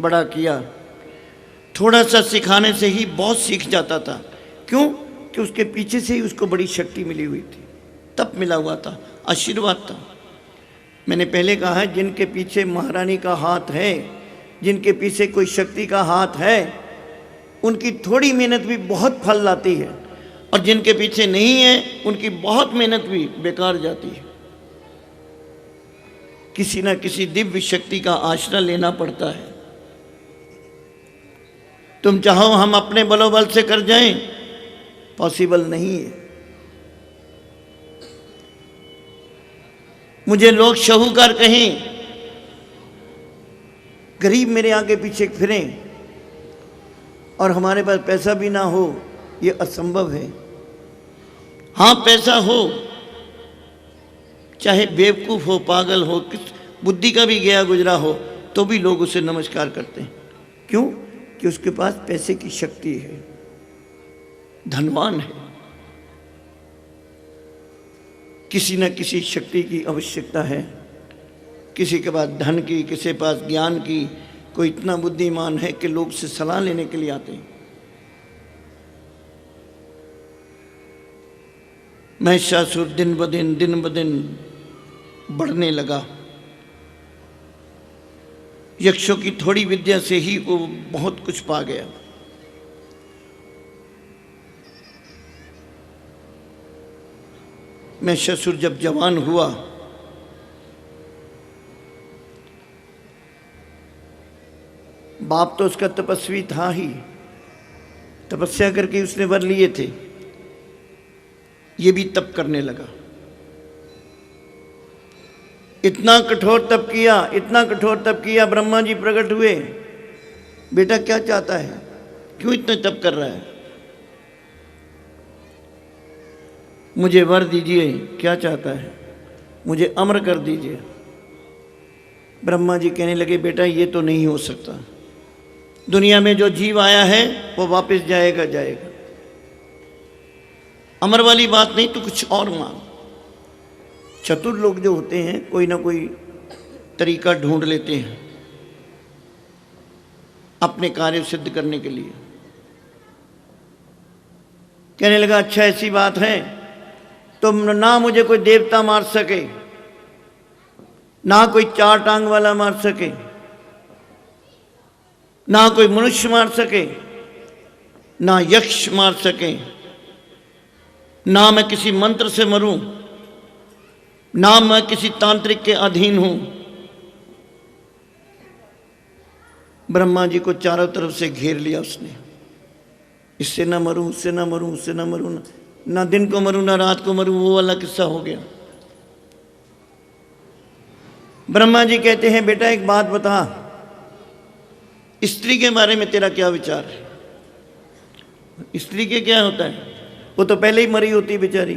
Speaker 2: बड़ा किया। थोड़ा सा सिखाने से ही बहुत सीख जाता था। क्यों? कि उसके पीछे से ही उसको बड़ी शक्ति मिली हुई थी, तप मिला हुआ था, आशीर्वाद था। मैंने पहले कहा है, जिनके पीछे महारानी का हाथ है, जिनके पीछे कोई शक्ति का हाथ है, उनकी थोड़ी मेहनत भी बहुत फल लाती है, और जिनके पीछे नहीं है, उनकी बहुत मेहनत भी बेकार जाती है। किसी न किसी दिव्य शक्ति का आश्रय लेना पड़ता है। तुम चाहो हम अपने बलोबल से कर जाएं, पॉसिबल नहीं है। मुझे लोग शाहूकार कहें, गरीब मेरे आगे पीछे फिरें और हमारे पास पैसा भी ना हो, ये असंभव है। हाँ, पैसा हो, चाहे बेवकूफ़ हो, पागल हो, किस बुद्धि का भी गया गुजरा हो, तो भी लोग उसे नमस्कार करते हैं। क्यों? कि उसके पास पैसे की शक्ति है, धनवान है। किसी न किसी शक्ति की आवश्यकता है, किसी के पास धन की, किसी के पास ज्ञान की। कोई इतना बुद्धिमान है कि लोग से सलाह लेने के लिए आते हैं। महिषासुर दिन ब दिन बढ़ने लगा। यक्षों की थोड़ी विद्या से ही वो बहुत कुछ पा गया। महिषासुर जब जवान हुआ, बाप तो उसका तपस्वी था ही, तपस्या करके उसने वर लिए थे। ये भी तप करने लगा। इतना कठोर तप किया, इतना कठोर तप किया। ब्रह्मा जी प्रकट हुए, बेटा क्या चाहता है, क्यों इतना तप कर रहा है? मुझे वर दीजिए। क्या चाहता है? मुझे अमर कर दीजिए। ब्रह्मा जी कहने लगे, बेटा ये तो नहीं हो सकता। दुनिया में जो जीव आया है वो वापस जाएगा। अमर वाली बात नहीं तो कुछ और मांग। चतुर लोग जो होते हैं कोई ना कोई तरीका ढूंढ लेते हैं अपने कार्य सिद्ध करने के लिए। कहने लगा, अच्छा ऐसी बात है, तुम ना मुझे कोई देवता मार सके, ना कोई 4 टांग वाला मार सके, ना कोई मनुष्य मार सके, ना यक्ष मार सके, ना मैं किसी मंत्र से मरूं, ना मैं किसी तांत्रिक के अधीन हूं। ब्रह्मा जी को चारों तरफ से घेर लिया उसने। इससे ना मरूं, उससे ना मरूं, उससे ना मरूं, ना दिन को मरूं, ना रात को मरूं। वो वाला किस्सा हो गया। ब्रह्मा जी कहते हैं, बेटा एक बात बता, स्त्री के बारे में तेरा क्या विचार है? स्त्री के क्या होता है? वो तो पहले ही मरी होती बेचारी,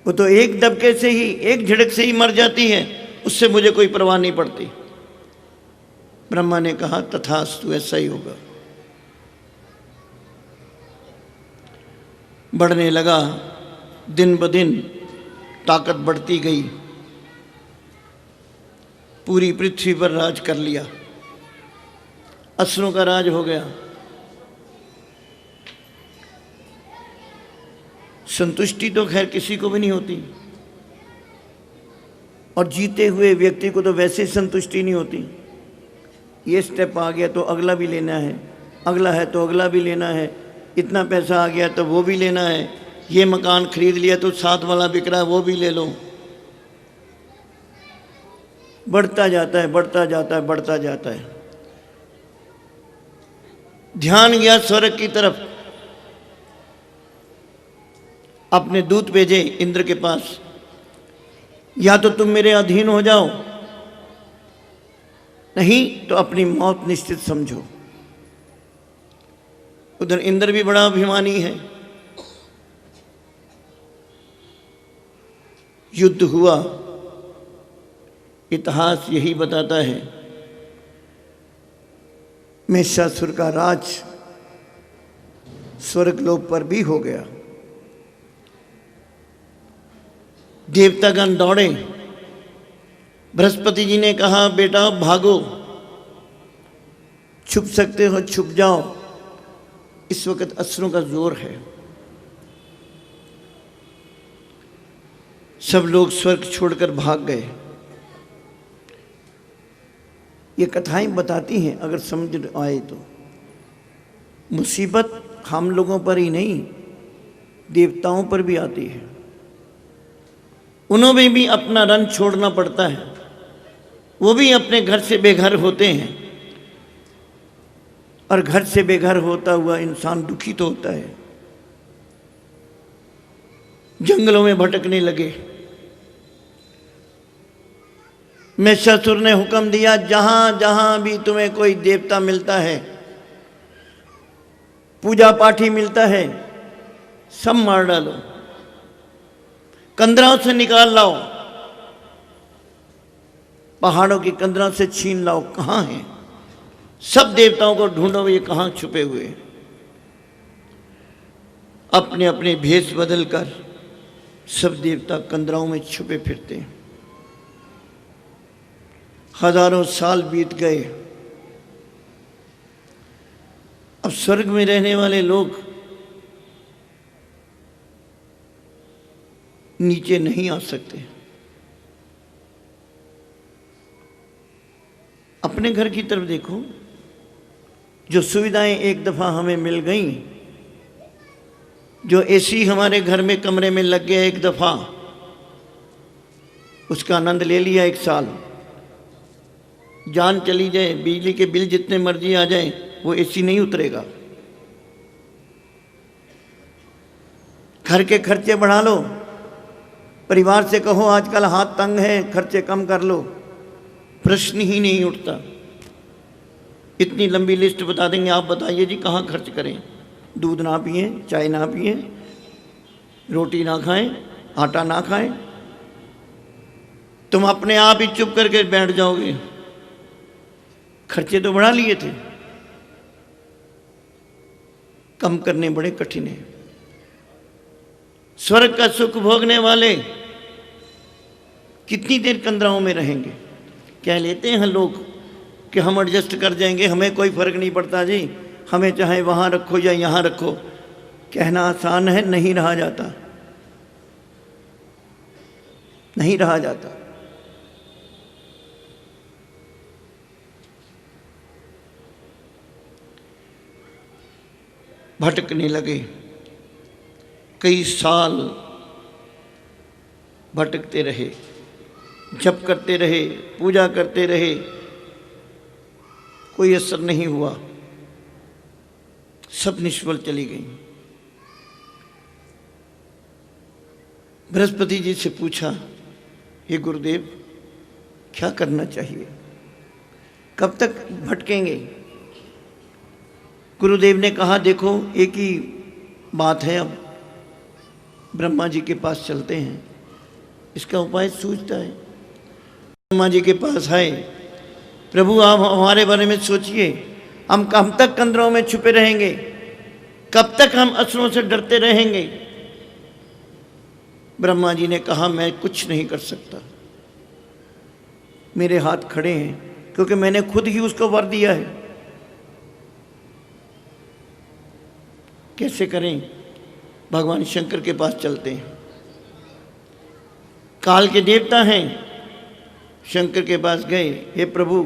Speaker 2: वो तो एक दबके से ही, एक झड़क से ही मर जाती है, उससे मुझे कोई परवाह नहीं पड़ती। ब्रह्मा ने कहा, तथास्तु, ऐसा ही होगा। बढ़ने लगा, दिन ब दिन ताकत बढ़ती गई, पूरी पृथ्वी पर राज कर लिया, असुरों का राज हो गया। संतुष्टि तो खैर किसी को भी नहीं होती, और जीते हुए व्यक्ति को तो वैसे संतुष्टि नहीं होती। ये स्टेप आ गया तो अगला भी लेना है, अगला है तो अगला भी लेना है, इतना पैसा आ गया तो वो भी लेना है, ये मकान खरीद लिया तो साथ वाला बिक रहा है वो भी ले लो। बढ़ता जाता है, बढ़ता जाता है, बढ़ता जाता है। ध्यान गया स्वर्ग की तरफ। अपने दूत भेजे इंद्र के पास, या तो तुम मेरे अधीन हो जाओ, नहीं तो अपनी मौत निश्चित समझो। उधर इंद्र भी बड़ा अभिमानी है। युद्ध हुआ। इतिहास यही बताता है, महिषासुर का राज स्वर्गलोक पर भी हो गया। देवतागण दौड़े। बृहस्पति जी ने कहा, बेटा भागो, छुप सकते हो छुप जाओ, इस वक्त असुरों का जोर है। सब लोग स्वर्ग छोड़कर भाग गए। ये कथाएं बताती हैं, अगर समझ आए तो। मुसीबत हम लोगों पर ही नहीं, देवताओं पर भी आती है। उन्हें भी अपना रन छोड़ना पड़ता है, वो भी अपने घर से बेघर होते हैं। और घर से बेघर होता हुआ इंसान दुखी तो होता है। जंगलों में भटकने लगे। महिषासुर ने हुक्म दिया, जहां जहां भी तुम्हें कोई देवता मिलता है, पूजा पाठी मिलता है, सब मार डालो, कंदराओं से निकाल लाओ, पहाड़ों की कंदराओं से छीन लाओ। कहां हैं सब देवताओं को ढूंढो, ये कहां छुपे हुए। अपने अपने भेष बदलकर सब देवता कंदराओं में छुपे फिरते हैं। हजारों साल बीत गए। अब स्वर्ग में रहने वाले लोग नीचे नहीं आ सकते। अपने घर की तरफ देखो, जो सुविधाएं एक दफा हमें मिल गई, जो एसी हमारे घर में कमरे में लग गया एक दफा, उसका आनंद ले लिया एक साल, जान चली जाए, बिजली के बिल जितने मर्जी आ जाए, वो एसी नहीं उतरेगा। घर के खर्चे बढ़ा लो, परिवार से कहो आजकल हाथ तंग है, खर्चे कम कर लो, प्रश्न ही नहीं उठता। इतनी लंबी लिस्ट बता देंगे, आप बताइए जी कहाँ खर्च करें। दूध ना पिए, चाय ना पिए, रोटी ना खाएं, आटा ना खाएं, तुम अपने आप ही चुप करके बैठ जाओगे। खर्चे तो बढ़ा लिए थे, कम करने बड़े कठिन है। स्वर्ग का सुख भोगने वाले कितनी देर कंदराओं में रहेंगे। कह लेते हैं लोग कि हम एडजस्ट कर जाएंगे, हमें कोई फर्क नहीं पड़ता जी, हमें चाहे वहां रखो या यहां रखो। कहना आसान है, नहीं रहा जाता, नहीं रहा जाता। भटकने लगे, कई साल भटकते रहे, जप करते रहे, पूजा करते रहे, कोई असर नहीं हुआ, सब निष्फल चली गई। बृहस्पति जी से पूछा, हे गुरुदेव क्या करना चाहिए, कब तक भटकेंगे। गुरुदेव ने कहा, देखो एक ही बात है, अब ब्रह्मा जी के पास चलते हैं, इसका उपाय सूझता है। ब्रह्मा जी के पास आए, प्रभु आप हमारे बारे में सोचिए, हम कब तक कंदरों में छुपे रहेंगे, कब तक हम असुरों से डरते रहेंगे। ब्रह्मा जी ने कहा, मैं कुछ नहीं कर सकता, मेरे हाथ खड़े हैं, क्योंकि मैंने खुद ही उसको वर दिया है। कैसे करें, भगवान शंकर के पास चलते हैं, काल के देवता हैं। शंकर के पास गए, हे प्रभु।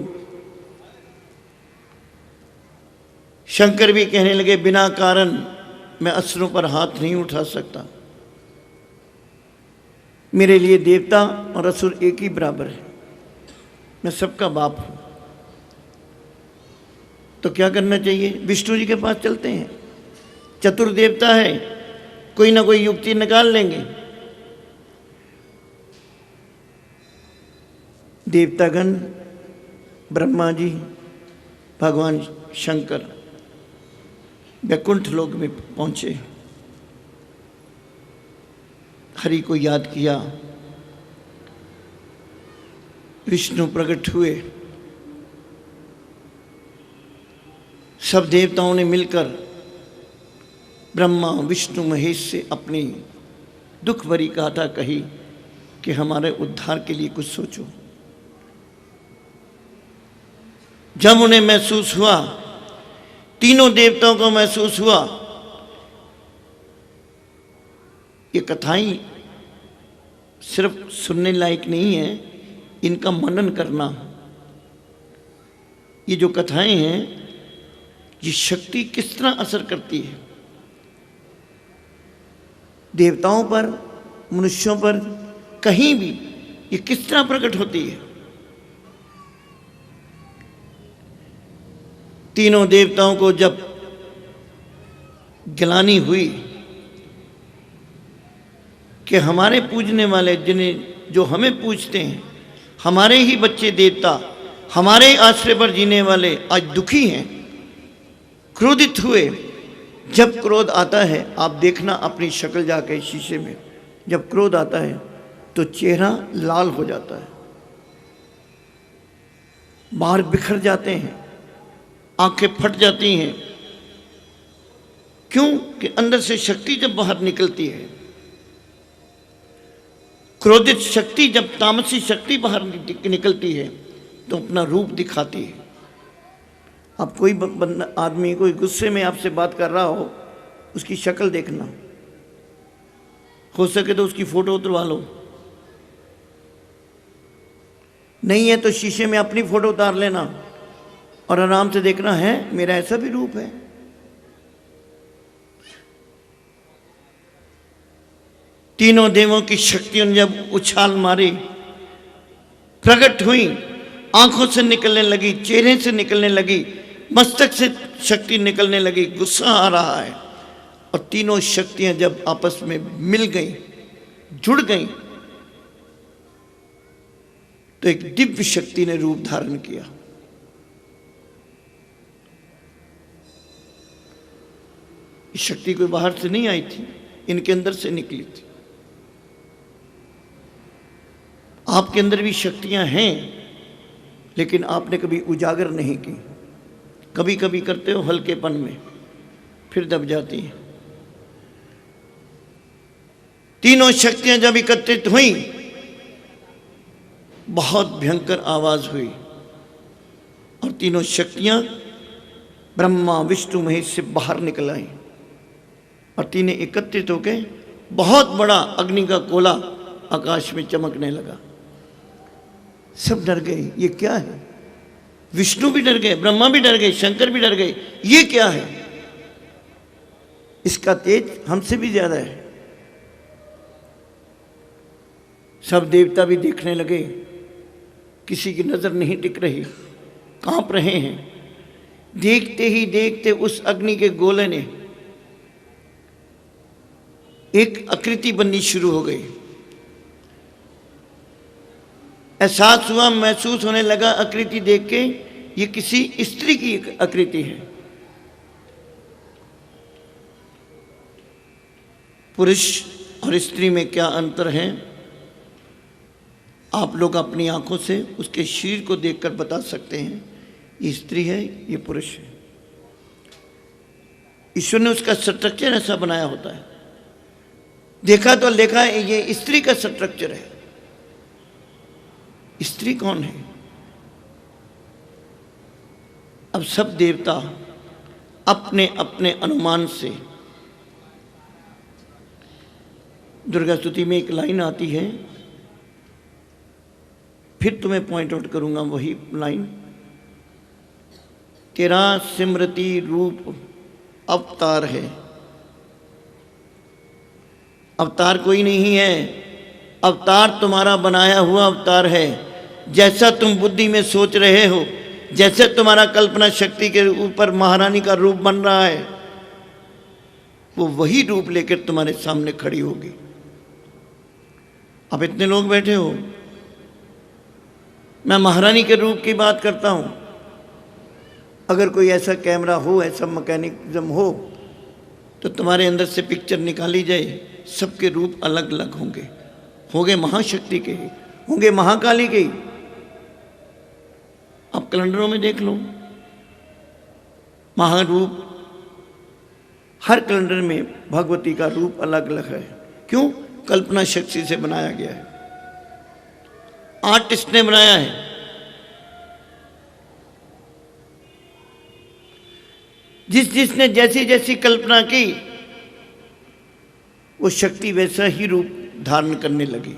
Speaker 2: शंकर भी कहने लगे, बिना कारण मैं असुरों पर हाथ नहीं उठा सकता, मेरे लिए देवता और असुर एक ही बराबर है, मैं सबका बाप हूं। तो क्या करना चाहिए, विष्णु जी के पास चलते हैं, चतुर देवता है, कोई ना कोई युक्ति निकाल लेंगे। देवतागण, ब्रह्मा जी, भगवान शंकर वैकुंठ लोक में पहुंचे, हरि को याद किया, विष्णु प्रकट हुए। सब देवताओं ने मिलकर ब्रह्मा विष्णु महेश से अपनी दुख भरी गाथा कही कि हमारे उद्धार के लिए कुछ सोचो। जब उन्हें महसूस हुआ, तीनों देवताओं को महसूस हुआ, ये कथाएं सिर्फ सुनने लायक नहीं है, इनका मनन करना। ये जो कथाएं हैं, ये शक्ति किस तरह असर करती है देवताओं पर, मनुष्यों पर, कहीं भी ये किस तरह प्रकट होती है? तीनों देवताओं को जब गिलानी हुई कि हमारे पूजने वाले जिन्हें जो हमें पूजते हैं, हमारे ही बच्चे देवता, हमारे आश्रय पर जीने वाले आज दुखी हैं, क्रोधित हुए। जब क्रोध आता है, आप देखना अपनी शक्ल जाके शीशे में, जब क्रोध आता है तो चेहरा लाल हो जाता है, बाल बिखर जाते हैं, आंखें फट जाती हैं। क्यों? कि अंदर से शक्ति जब बाहर निकलती है, क्रोधित शक्ति जब तामसी शक्ति बाहर निकलती है तो अपना रूप दिखाती है। अब कोई आदमी कोई गुस्से में आपसे बात कर रहा हो, उसकी शक्ल देखना, हो सके तो उसकी फोटो उतरवा लो, नहीं है तो शीशे में अपनी फोटो उतार लेना और आराम से देखना है मेरा ऐसा भी रूप है। तीनों देवों की शक्तियों ने जब उछाल मारी, प्रकट हुई, आंखों से निकलने लगी, चेहरे से निकलने लगी, मस्तक से शक्ति निकलने लगी, गुस्सा आ रहा है, और तीनों शक्तियां जब आपस में मिल गई, जुड़ गई, तो एक दिव्य शक्ति ने रूप धारण किया। इस शक्ति कोई बाहर से नहीं आई थी, इनके अंदर से निकली थी। आपके अंदर भी शक्तियां हैं, लेकिन आपने कभी उजागर नहीं की। कभी कभी करते हो हल्केपन में, फिर दब जाती हैं। तीनों शक्तियां जब एकत्रित हुई, बहुत भयंकर आवाज हुई और तीनों शक्तियां ब्रह्मा विष्णु महेश से बाहर निकल आई और तीनों एकत्रित होकर बहुत बड़ा अग्नि का गोला आकाश में चमकने लगा। सब डर गए, ये क्या है? विष्णु भी डर गए, ब्रह्मा भी डर गए, शंकर भी डर गए, ये क्या है? इसका तेज हमसे भी ज्यादा है। सब देवता भी देखने लगे, किसी की नजर नहीं टिक रही, कांप रहे हैं। देखते ही देखते उस अग्नि के गोले ने एक आकृति बननी शुरू हो गई। एहसास हुआ, महसूस होने लगा आकृति देख के, ये किसी स्त्री की आकृति है। पुरुष और स्त्री में क्या अंतर है, आप लोग अपनी आंखों से उसके शरीर को देखकर बता सकते हैं, ये स्त्री है, ये पुरुष है। ईश्वर ने उसका स्ट्रक्चर ऐसा बनाया होता है। देखा तो देखा ये स्त्री का स्ट्रक्चर है। स्त्री कौन है? अब सब देवता अपने अपने अनुमान से, दुर्गा स्तुति में एक लाइन आती है, फिर तुम्हें पॉइंट आउट करूंगा वही लाइन, तेरा सिमरती रूप अवतार है। अवतार कोई नहीं है, अवतार तुम्हारा बनाया हुआ अवतार है। जैसा तुम बुद्धि में सोच रहे हो, जैसे तुम्हारा कल्पना शक्ति के ऊपर महारानी का रूप बन रहा है, वो वही रूप लेकर तुम्हारे सामने खड़ी होगी। अब इतने लोग बैठे हो, मैं महारानी के रूप की बात करता हूं। अगर कोई ऐसा कैमरा हो, ऐसा मैकेनिज्म हो, तो तुम्हारे अंदर से पिक्चर निकाली जाए, सबके रूप अलग अलग होंगे। होंगे महाशक्ति के, होंगे महाकाली के। आप कैलेंडरों में देख लो, महारूप, हर कैलेंडर में भगवती का रूप अलग अलग है। क्यों? कल्पना शक्ति से बनाया गया है, आर्टिस्ट ने बनाया है। जिसने जैसी जैसी कल्पना की, वो शक्ति वैसा ही रूप धारण करने लगी।